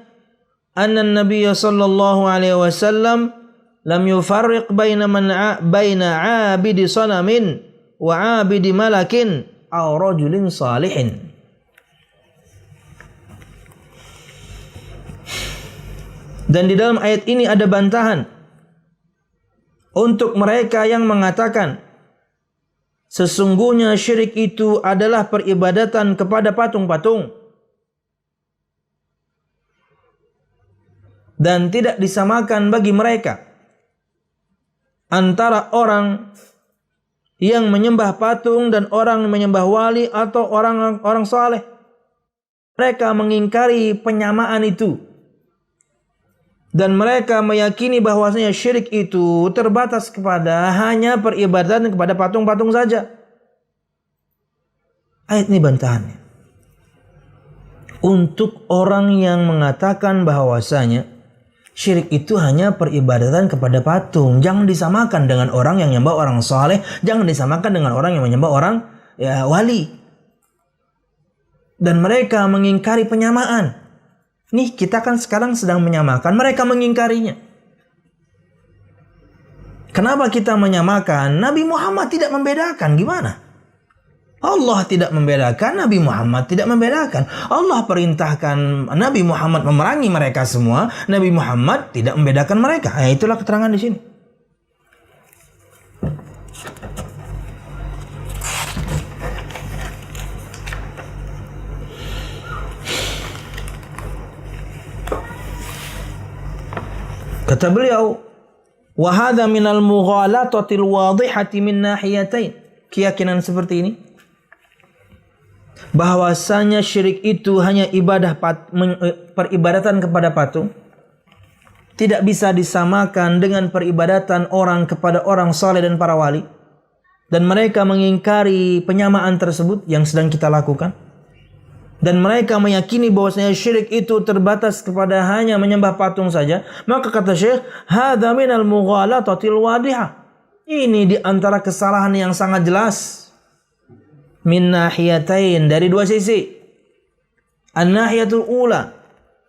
anna an-nabiy sallallahu alaihi wasallam lam yufarriq baina 'abidi sanamin wa 'abidi malakin aw rajulin salihin. Dan di dalam ayat ini ada bantahan untuk mereka yang mengatakan sesungguhnya syirik itu adalah peribadatan kepada patung-patung dan tidak disamakan bagi mereka antara orang yang menyembah patung dan orang yang menyembah wali atau orang saleh. Mereka mengingkari penyamaan itu dan mereka meyakini bahwasanya syirik itu terbatas kepada hanya peribadatan kepada patung-patung saja. Ayat ini bantahannya untuk orang yang mengatakan bahwasanya syirik itu hanya peribadatan kepada patung. Jangan disamakan dengan orang yang menyembah orang saleh. Jangan disamakan dengan orang yang menyembah orang wali. Dan mereka mengingkari penyamaan. Nih kita kan sekarang sedang menyamakan. Mereka mengingkarinya. Kenapa kita menyamakan? Nabi Muhammad tidak membedakan. Gimana? Allah tidak membedakan, Nabi Muhammad tidak membedakan. Allah perintahkan Nabi Muhammad memerangi mereka semua, Nabi Muhammad tidak membedakan mereka. Itulah keterangan di sini. Kata beliau, wa hadza minal mughalatatil wadihati min nahiyatain. Keyakinan seperti ini bahwasanya syirik itu hanya peribadatan kepada patung, tidak bisa disamakan dengan peribadatan orang kepada orang saleh dan para wali, dan mereka mengingkari penyamaan tersebut yang sedang kita lakukan, dan mereka meyakini bahwasanya syirik itu terbatas kepada hanya menyembah patung saja. Maka kata Syekh, hadza minal mughalatatil wadihah, ini di antara kesalahan yang sangat jelas. Min nahiyatain, dari dua sisi. An-nahiyatul ula,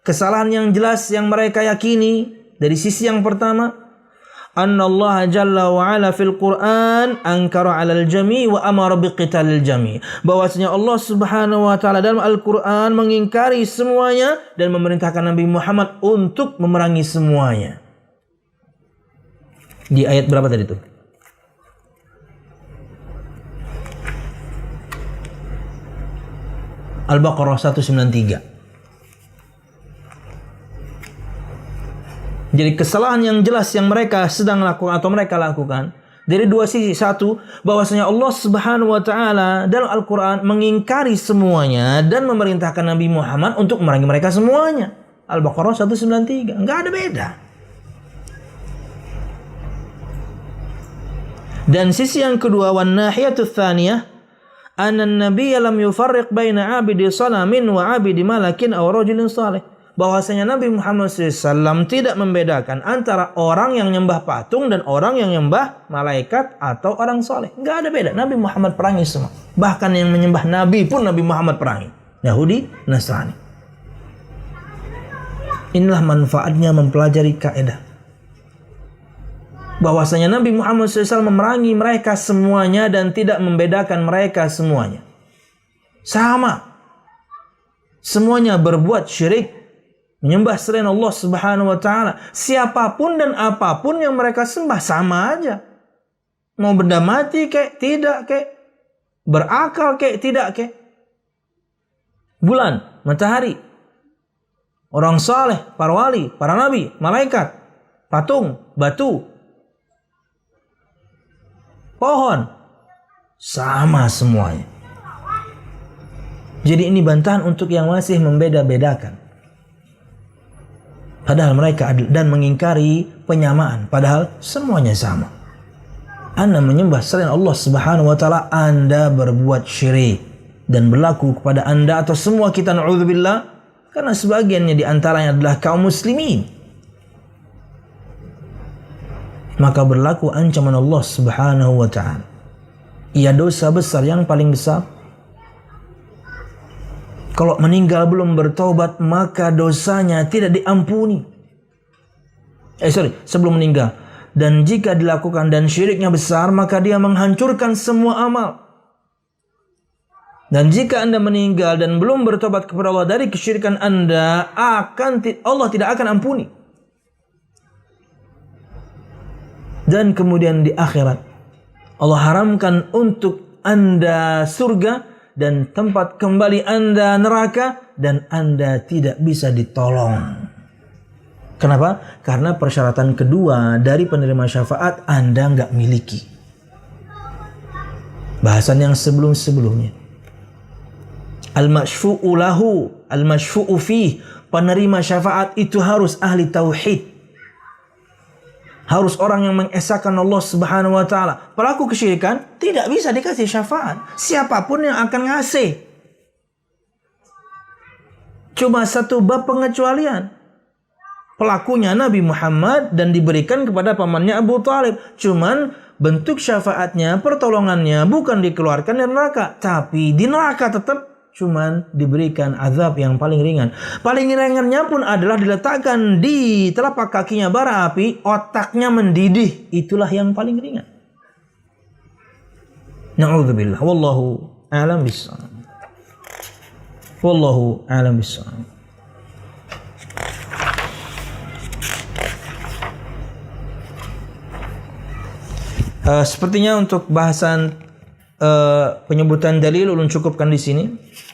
kesalahan yang jelas yang mereka yakini dari sisi yang pertama, annallaha jalla wa ala fil Qur'an ankara 'alal jami' wa amara biqitalil jami'. Bahwasanya Allah Subhanahu wa taala dalam Al-Qur'an mengingkari semuanya dan memerintahkan Nabi Muhammad untuk memerangi semuanya. Di ayat berapa tadi itu? Al-Baqarah 193. Jadi kesalahan yang jelas yang mereka sedang lakukan atau mereka lakukan dari dua sisi. Satu, bahwasanya Allah Subhanahu wa taala dalam Al-Qur'an mengingkari semuanya dan memerintahkan Nabi Muhammad untuk memerangi mereka semuanya. Al-Baqarah 193. Enggak ada beda. Dan sisi yang kedua, wan nahiyatu tsaniyah anna an-nabiy lam yufarriq baina 'abidi sanamin wa 'abidi malakin aw rajulin salih. Bahwasanya Nabi Muhammad SAW tidak membedakan antara orang yang nyembah patung dan orang yang nyembah malaikat atau orang saleh. Enggak ada beda. Nabi Muhammad perangi semua. Bahkan yang menyembah Nabi pun Nabi Muhammad perangi. Yahudi, Nasrani. Inilah manfaatnya mempelajari kaidah. Bahwasanya Nabi Muhammad SAW memerangi mereka semuanya dan tidak membedakan mereka semuanya. Sama. Semuanya berbuat syirik, menyembah selain Allah Subhanahu wa taala. Siapapun dan apapun yang mereka sembah sama aja. Mau benda mati kek, tidak kek. Berakal kek, tidak kek. Bulan, matahari, orang saleh, para wali, para nabi, malaikat, patung, batu, pohon, sama semuanya. Jadi ini bantahan untuk yang masih membeda-bedakan. Padahal mereka adil dan mengingkari penyamaan. Padahal semuanya sama. Anda menyembah selain Allah Subhanahu wa taala, Anda berbuat syirik. Dan berlaku kepada Anda atau semua kita, na'udzubillah, karena sebagiannya di antaranya adalah kaum muslimin. Maka berlaku ancaman Allah Subhanahu wa taala. Ia dosa besar yang paling besar. Kalau meninggal belum bertaubat, maka dosanya tidak diampuni. Sebelum meninggal. Dan jika dilakukan dan syiriknya besar, maka dia menghancurkan semua amal. Dan jika Anda meninggal dan belum bertobat kepada Allah dari kesyirikan Anda, Allah tidak akan ampuni. Dan kemudian di akhirat, Allah haramkan untuk Anda surga dan tempat kembali Anda neraka, dan Anda tidak bisa ditolong. Kenapa? Karena persyaratan kedua dari penerima syafaat Anda nggak miliki. Bahasan yang sebelum-sebelumnya. Al-masyfu'u lahu, al-masyfu'u fih. Penerima syafaat itu harus ahli tauhid. Harus orang yang mengesahkan Allah Subhanahu wa taala. Pelaku kesyirikan tidak bisa dikasih syafaat. Siapapun yang akan ngasih. Cuma satu bab pengecualian. Pelakunya Nabi Muhammad dan diberikan kepada pamannya Abu Talib. Cuman bentuk syafaatnya, pertolongannya bukan dikeluarkan dari neraka, tapi di neraka tetap cuman diberikan azab yang paling ringan. Paling ringannya pun adalah diletakkan di telapak kakinya bara api, otaknya mendidih. Itulah yang paling ringan. Na'udzubillah. Wallahu a'lam bishawab. Wallahu a'lam bishawab. Sepertinya untuk bahasan penyebutan dalil ulun cukupkan di sini.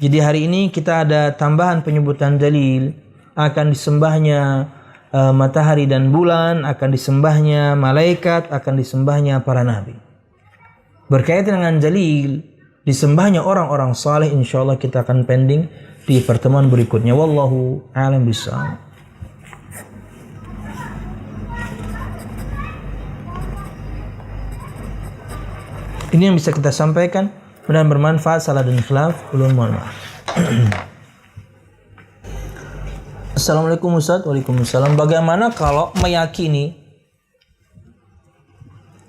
Jadi hari ini kita ada tambahan penyebutan dalil. Akan disembahnya matahari dan bulan, akan disembahnya malaikat, akan disembahnya para nabi. Berkaitan dengan dalil disembahnya orang-orang saleh, insyaallah kita akan pending di pertemuan berikutnya. Wallahu a'lam bishawab. Ini yang bisa kita sampaikan, mudah-mudahan bermanfaat. Salah dan khilaf, ulun mohon maaf. Assalamualaikum Ustaz. Waalaikumsalam. Bagaimana kalau meyakini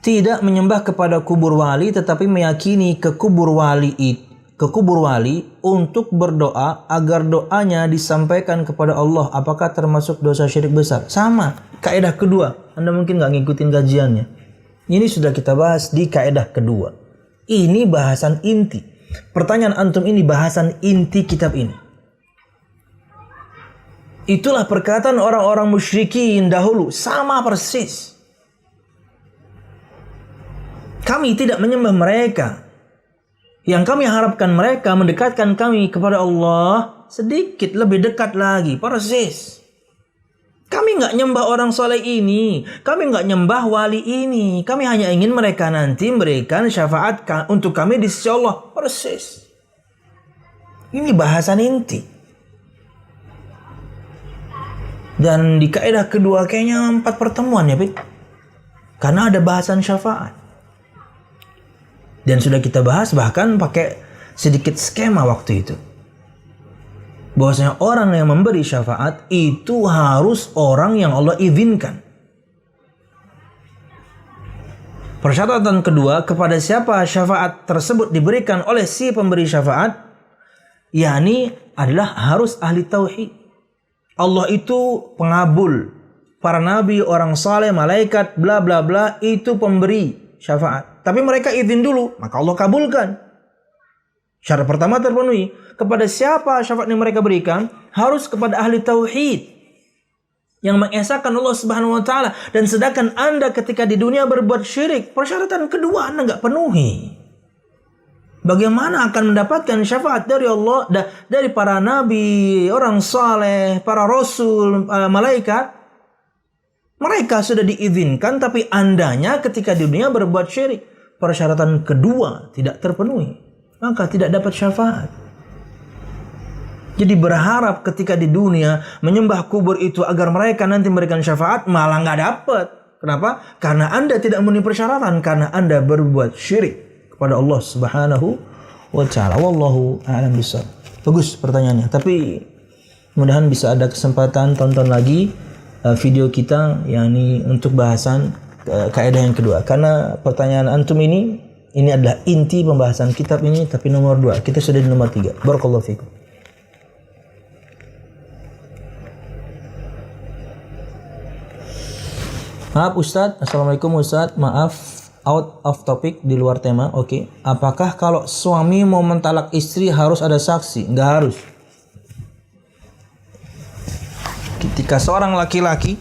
tidak menyembah kepada kubur wali, tetapi meyakini ke kubur wali untuk berdoa agar doanya disampaikan kepada Allah? Apakah termasuk dosa syirik besar? Sama, kaidah kedua. Anda mungkin nggak ngikutin kajiannya. Ini sudah kita bahas di kaidah kedua. Ini bahasan inti. Pertanyaan antum ini bahasan inti kitab ini. Itulah perkataan orang-orang musyrikin dahulu. Sama persis. Kami tidak menyembah mereka. Yang kami harapkan mereka mendekatkan kami kepada Allah sedikit lebih dekat lagi. Persis. Kami nggak nyembah orang soleh ini. Kami nggak nyembah wali ini. Kami hanya ingin mereka nanti memberikan syafaat untuk kami di sisi Allah. Persis. Ini bahasan inti. Dan di kaidah kedua kayaknya 4 pertemuan ya, Pit. Karena ada bahasan syafaat. Dan sudah kita bahas bahkan pakai sedikit skema waktu itu. Bahwasanya orang yang memberi syafaat itu harus orang yang Allah izinkan. Persyaratan kedua, kepada siapa syafaat tersebut diberikan oleh si pemberi syafaat, yakni adalah harus ahli tauhid. Allah itu pengabul. Para nabi, orang saleh, malaikat, bla bla bla itu pemberi syafaat. Tapi mereka izin dulu, maka Allah kabulkan. Syarat pertama terpenuhi. Kepada siapa syafaat yang mereka berikan? Harus kepada ahli tauhid yang mengesahkan Allah Subhanahu wa taala. Dan sedangkan Anda ketika di dunia berbuat syirik, persyaratan kedua Anda enggak penuhi. Bagaimana akan mendapatkan syafaat dari Allah, dari para nabi, orang saleh, para rasul, malaikat? Mereka sudah diizinkan, tapi Andanya ketika di dunia berbuat syirik. persyaratan kedua tidak terpenuhi, maka tidak dapat syafaat. Jadi berharap ketika di dunia menyembah kubur itu agar mereka nanti memberikan syafaat, malah nggak dapat. Kenapa? Karena Anda tidak memenuhi persyaratan, karena Anda berbuat syirik kepada Allah Subhanahu wa Ta'ala. Wallahu a'lam bishawab. Bagus pertanyaannya, tapi mudah-mudahan bisa ada kesempatan tonton lagi video kita, yakni untuk bahasan kaidah yang kedua. Karena pertanyaan antum ini adalah inti pembahasan kitab ini, tapi nomor 2. Kita sudah di nomor 3. Barakallahu fikum. Maaf Ustadz, Assalamualaikum Ustadz, maaf out of topic, di luar tema. Oke. Apakah kalau suami mau mentalak istri harus ada saksi? Nggak harus. Ketika seorang laki-laki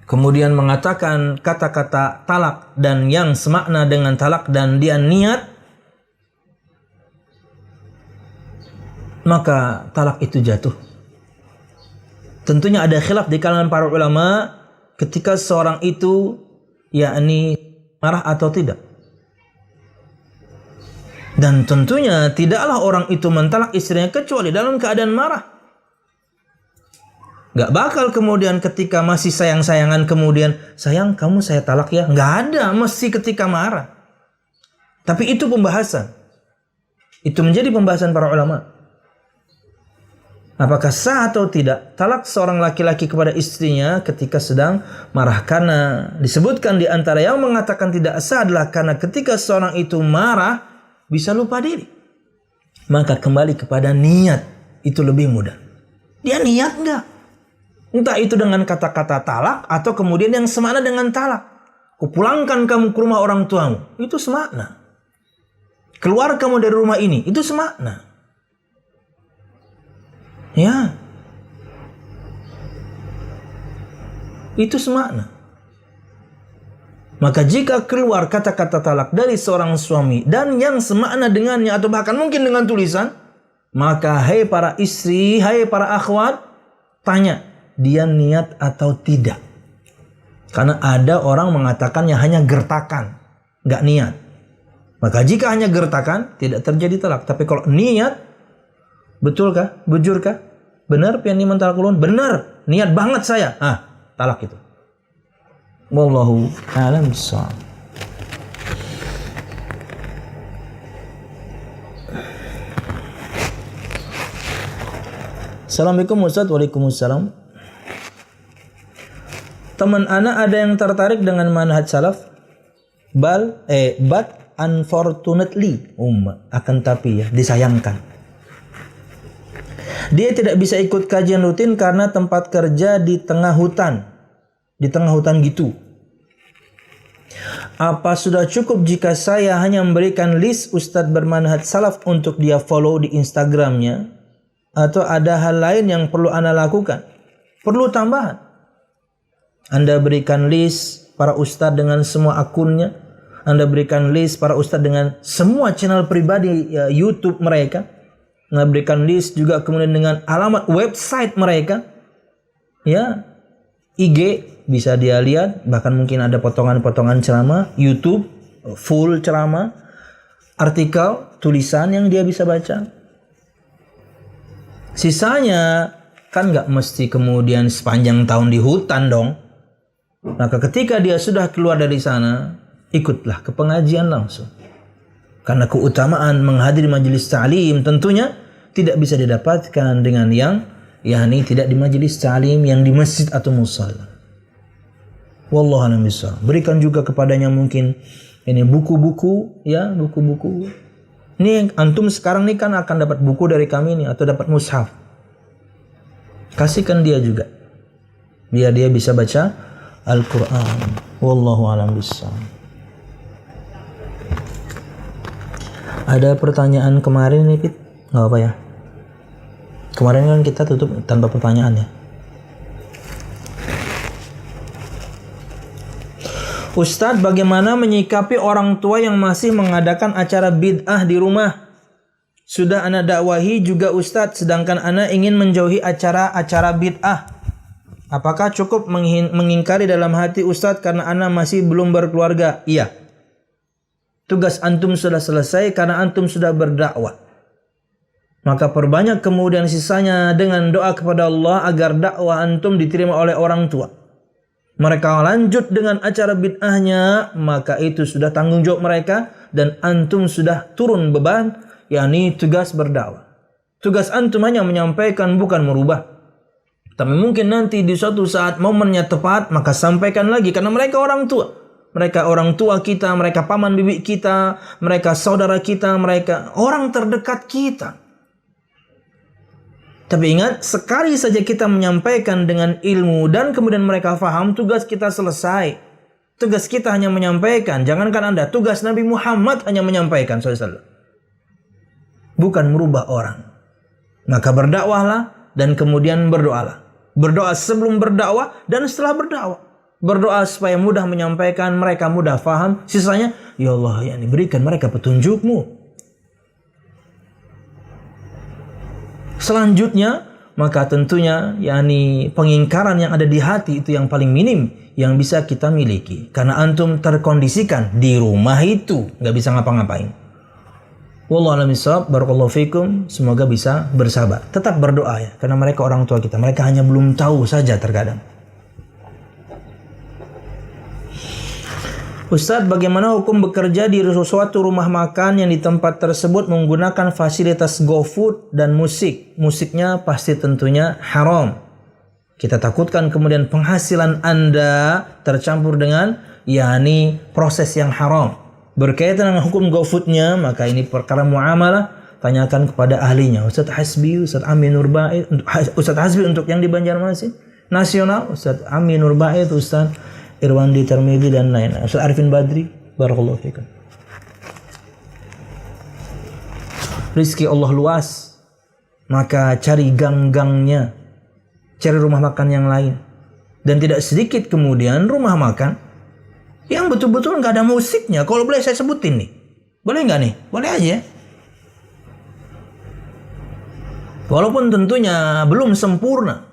kemudian mengatakan kata-kata talak dan yang semakna dengan talak dan dia niat, maka talak itu jatuh. Tentunya ada khilaf di kalangan para ulama ketika seorang itu yakni marah atau tidak. Dan tentunya tidaklah orang itu mentalak istrinya kecuali dalam keadaan marah. Gak bakal kemudian ketika masih sayang-sayangan kemudian, sayang kamu saya talak ya. Gak ada, mesti ketika marah. Tapi itu pembahasan. Itu menjadi pembahasan para ulama. Apakah sah atau tidak talak seorang laki-laki kepada istrinya ketika sedang marah? Karena disebutkan di antara yang mengatakan tidak sah adalah karena ketika seorang itu marah bisa lupa diri. Maka kembali kepada niat, itu lebih mudah. Dia niat enggak? Entah itu dengan kata-kata talak atau kemudian yang semakna dengan talak. Kupulangkan kamu ke rumah orang tuamu, itu semakna. Keluar kamu dari rumah ini, itu semakna. Ya, itu semakna. Maka jika keluar kata-kata talak dari seorang suami dan yang semakna dengannya atau bahkan mungkin dengan tulisan, maka hai para istri, hai para akhwat, tanya dia niat atau tidak. Karena ada orang mengatakannya hanya gertakan, nggak niat. Maka jika hanya gertakan tidak terjadi talak. Tapi kalau niat, betulkah? Bujurkah? Benar pian iman talak ulun? Benar, niat banget saya. Talak itu. Wallahu a'lam bishawab. Assalamualaikum Ustaz. Waalaikumsalam. Teman anak ada yang tertarik dengan manhaj salaf, but unfortunately, akan tapi ya, disayangkan. Dia tidak bisa ikut kajian rutin karena tempat kerja di tengah hutan. Di tengah hutan gitu. Apa sudah cukup jika saya hanya memberikan list Ustadz bermanhaj salaf untuk dia follow di Instagramnya? Atau ada hal lain yang perlu Anda lakukan? Perlu tambahan. Anda berikan list para Ustadz dengan semua akunnya. Anda berikan list para Ustadz dengan semua channel pribadi YouTube mereka. Berikan list juga kemudian dengan alamat website mereka, ya, IG bisa dia lihat, bahkan mungkin ada potongan-potongan ceramah, YouTube full ceramah, artikel, tulisan yang dia bisa baca. Sisanya kan nggak mesti kemudian sepanjang tahun di hutan dong. Maka ketika dia sudah keluar dari sana, ikutlah ke pengajian langsung. Karena keutamaan menghadiri majelis ta'lim tentunya tidak bisa didapatkan dengan yang yakni tidak di majelis ta'lim yang di masjid atau musala. Wallahu a'lam bishawab. Berikan juga kepadanya mungkin ini buku-buku, ya, buku-buku. Ini antum sekarang nih kan akan dapat buku dari kami nih atau dapat mushaf. Kasihkan dia juga. Biar dia bisa baca Al-Qur'an. Wallahu a'lam bishawab. Ada pertanyaan kemarin nih, Pit? Nggak apa ya. Kemarin kan kita tutup tanpa pertanyaan ya. Ustadz, bagaimana menyikapi orang tua yang masih mengadakan acara bid'ah di rumah? Sudah ana dakwahi juga Ustadz, sedangkan ana ingin menjauhi acara-acara bid'ah. Apakah cukup mengingkari dalam hati, Ustadz, karena ana masih belum berkeluarga? Iya. Tugas antum sudah selesai karena antum sudah berdakwah. Maka perbanyak kemudian sisanya dengan doa kepada Allah agar dakwah antum diterima oleh orang tua. Mereka lanjut dengan acara bid'ahnya, maka itu sudah tanggung jawab mereka dan antum sudah turun beban, yakni tugas berdakwah. Tugas antum hanya menyampaikan, bukan merubah. Tapi mungkin nanti di suatu saat momennya tepat, maka sampaikan lagi. Karena mereka orang tua. Mereka orang tua kita, mereka paman bibi kita, mereka saudara kita, mereka orang terdekat kita. Tapi ingat, sekali saja kita menyampaikan dengan ilmu dan kemudian mereka faham, tugas kita selesai. Tugas kita hanya menyampaikan. Jangankan Anda, tugas Nabi Muhammad hanya menyampaikan SAW. Bukan merubah orang. Maka berdakwahlah dan kemudian berdoalah. Berdoa sebelum berdakwah dan setelah berdakwah. Berdoa supaya mudah menyampaikan, mereka mudah faham. Sisanya, ya Allah, yakni berikan mereka petunjuk-Mu. Selanjutnya, maka tentunya yakni pengingkaran yang ada di hati itu yang paling minim yang bisa kita miliki. Karena antum terkondisikan di rumah itu, nggak bisa ngapa-ngapain. Wallahu a'lam bishawab, barakallahu fikum. Semoga bisa bersabar. Tetap berdoa ya, karena mereka orang tua kita. Mereka hanya belum tahu saja terkadang. Ustadz, bagaimana hukum bekerja di suatu rumah makan yang di tempat tersebut menggunakan fasilitas GoFood dan musik? Musiknya pasti tentunya haram. Kita takutkan kemudian penghasilan Anda tercampur dengan yakni proses yang haram. Berkaitan dengan hukum GoFood-nya, maka ini perkara muamalah, tanyakan kepada ahlinya. Ustadz Hasbi, Ustadz Amin Nurbait, Ustadz Hasbi untuk yang di Banjarmasin nasional, Ustadz Amin Nurbait, Ustadz Irwandi Termidi dan lain. Ustadz Arifin Badri, barakallahu fikum. Rizki Allah luas, maka cari gang-gangnya, cari rumah makan yang lain. Dan tidak sedikit kemudian rumah makan yang betul-betul nggak ada musiknya. Kalau boleh saya sebutin nih, boleh nggak nih? Boleh aja. Walaupun tentunya belum sempurna,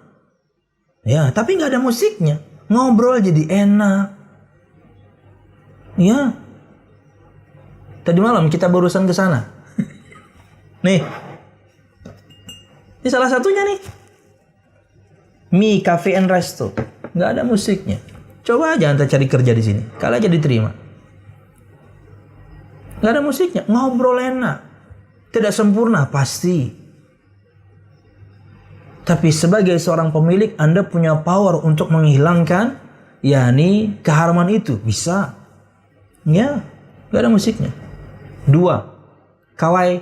ya, tapi nggak ada musiknya. Ngobrol jadi enak. Ya. Tadi malam kita barusan ke sana. Nih, ini salah satunya nih. Mi Cafe and Resto, nggak ada musiknya. Coba aja Anda cari kerja di sini, kali aja diterima. Nggak ada musiknya, ngobrol enak. Tidak sempurna, pasti. Tapi sebagai seorang pemilik, Anda punya power untuk menghilangkan, yakni keharaman itu. Bisa. Ya, nggak ada musiknya. 2. Kawai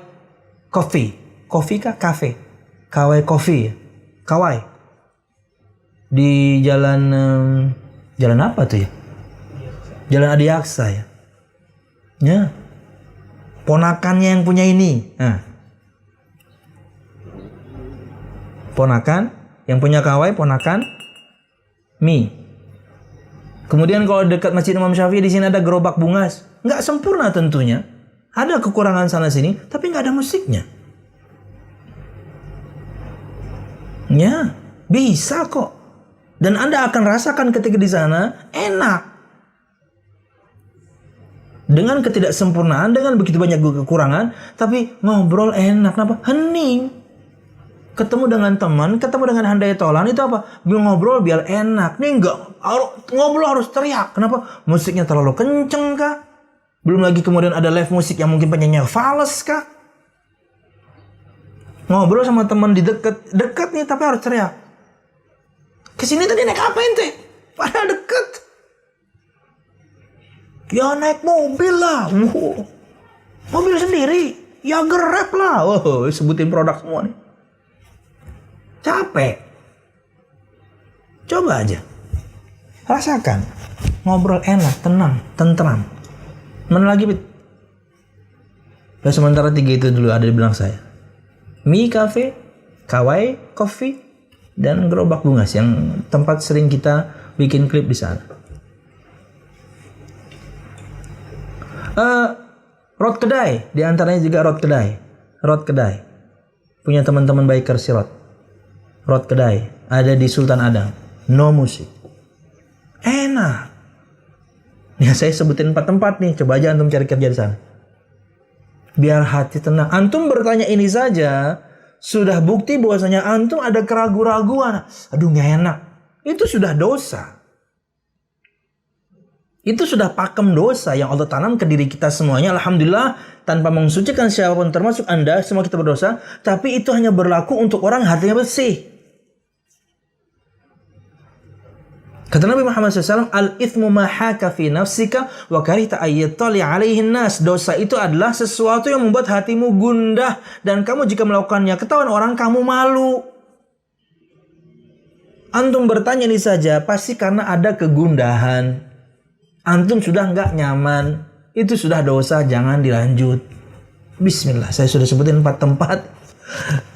Coffee. Coffee kah? Cafe. Kawai Coffee. Kawai. Di jalan apa tuh ya? Jalan Adiaksa ya. Ya. Ponakannya yang punya ini. Nah. Ponakan yang punya Kawai, ponakan Mi. Kemudian kalau dekat Masjid Imam Syafi'i di sini ada gerobak bungas. Nggak sempurna tentunya. Ada kekurangan sana sini, tapi nggak ada musiknya. Ya, bisa kok. Dan Anda akan rasakan ketika di sana enak. Dengan ketidaksempurnaan, dengan begitu banyak kekurangan, tapi ngobrol enak. Kenapa? Hening. Ketemu dengan teman, ketemu dengan handai tolan, itu apa? Ngobrol biar enak. Nih enggak, ngobrol harus teriak. Kenapa? Musiknya terlalu kenceng kah? Belum lagi kemudian ada live musik yang mungkin penyanyi fals kah? Ngobrol sama teman di dekat nih, tapi harus teriak. Kesini tadi naik apa ente? Padahal deket. Ya naik mobil lah. Mobil sendiri. Ya Grab lah. Sebutin produk semua nih. Capek. Coba aja. Rasakan. Ngobrol enak, tenang, tentram. Mana lagi, Bit? Ya sementara 3 itu dulu ada di belakang saya. Mi Cafe, Kawai Coffee, dan gerobak bungas yang tempat sering kita bikin klip di sana. Rot kedai, di antaranya juga rot kedai. Punya teman-teman biker si rot kedai ada di Sultan Adam. no musik. Enak. Ya saya sebutin 4 tempat nih, coba aja antum cari kerja di sana. Biar hati tenang. Antum bertanya ini saja sudah bukti bahwasanya antum ada keraguan-raguan. Aduh nggak enak. Itu sudah dosa. Itu sudah pakem dosa yang Allah tanam ke diri kita semuanya. Alhamdulillah, tanpa mensucikan siapapun termasuk Anda, semua kita berdosa. Tapi itu hanya berlaku untuk orang hatinya bersih. Kata Nabi Muhammad SAW, al-ithmu ma haka fi nafsika wa karihta ayyatali alaihin nas. Dosa itu adalah sesuatu yang membuat hatimu gundah. Dan kamu jika melakukannya, ketahuan orang, kamu malu. Antum bertanya ini saja, pasti karena ada kegundahan. Antum sudah nggak nyaman, itu sudah dosa, jangan dilanjut. Bismillah, saya sudah sebutin 4 tempat.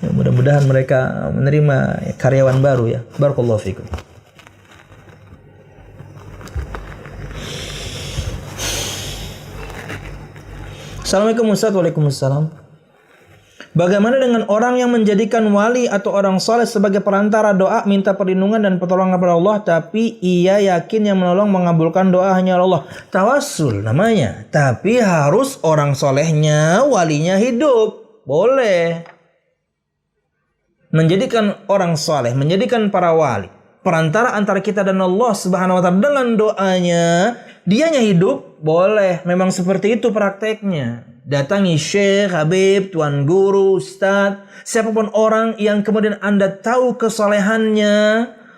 Ya, mudah-mudahan mereka menerima karyawan baru ya. Barakallahu fikum. Assalamualaikum Ustaz. Waalaikumsalam. Bagaimana dengan orang yang menjadikan wali atau orang saleh sebagai perantara doa, minta perlindungan dan pertolongan kepada Allah, tapi ia yakin yang menolong mengabulkan doa hanya Allah? Tawassul namanya. Tapi harus orang solehnya, walinya hidup. Boleh. Menjadikan orang soleh, menjadikan para wali perantara antara kita dan Allah Subhanahu wa taala dengan doanya, dianya hidup, boleh. Memang seperti itu prakteknya. Datangi syekh, habib, tuan guru, ustadz, siapapun orang yang kemudian Anda tahu kesolehannya,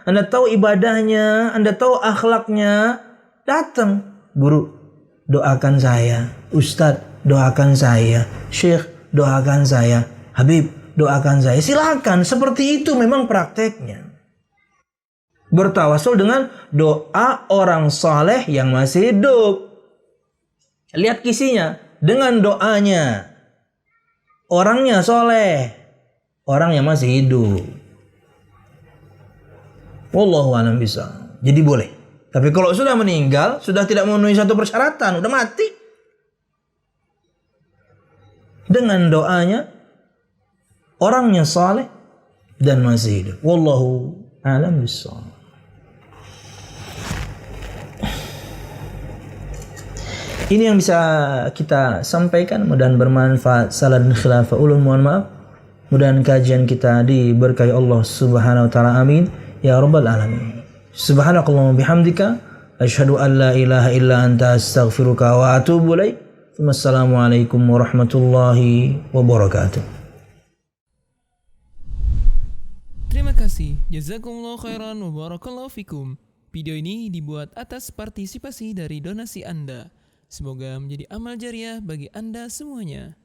Anda tahu ibadahnya, Anda tahu akhlaknya, datang. Guru, doakan saya. Ustadz, doakan saya. Syekh, doakan saya. Habib, doakan saya. Silakan, seperti itu memang prakteknya. Bertawasul dengan doa orang saleh yang masih hidup. Lihat kisinya. Dengan doanya, orangnya soleh, orang yang masih hidup. Wallahu a'lam bishawab. Jadi boleh. Tapi kalau sudah meninggal, sudah tidak memenuhi satu persyaratan, udah mati. Dengan doanya, orangnya soleh dan masih hidup. Wallahu a'lam bishawab. Ini yang bisa kita sampaikan, mudah-mudahan bermanfaat. Salah dan khilaf ulun, mohon maaf. Mudah-mudahan kajian kita diberkahi Allah Subhanahu wa taala. Amin ya rabbal alamin. Subhanakallahumma bihamdika asyhadu an la ilaha illa anta astaghfiruka wa atubu ilaik. Wassalamualaikum warahmatullahi wabarakatuh. Terima kasih. Jazakumullah khairan wa barakallahu fikum. Video ini dibuat atas partisipasi dari donasi Anda. Semoga menjadi amal jariah bagi Anda semuanya.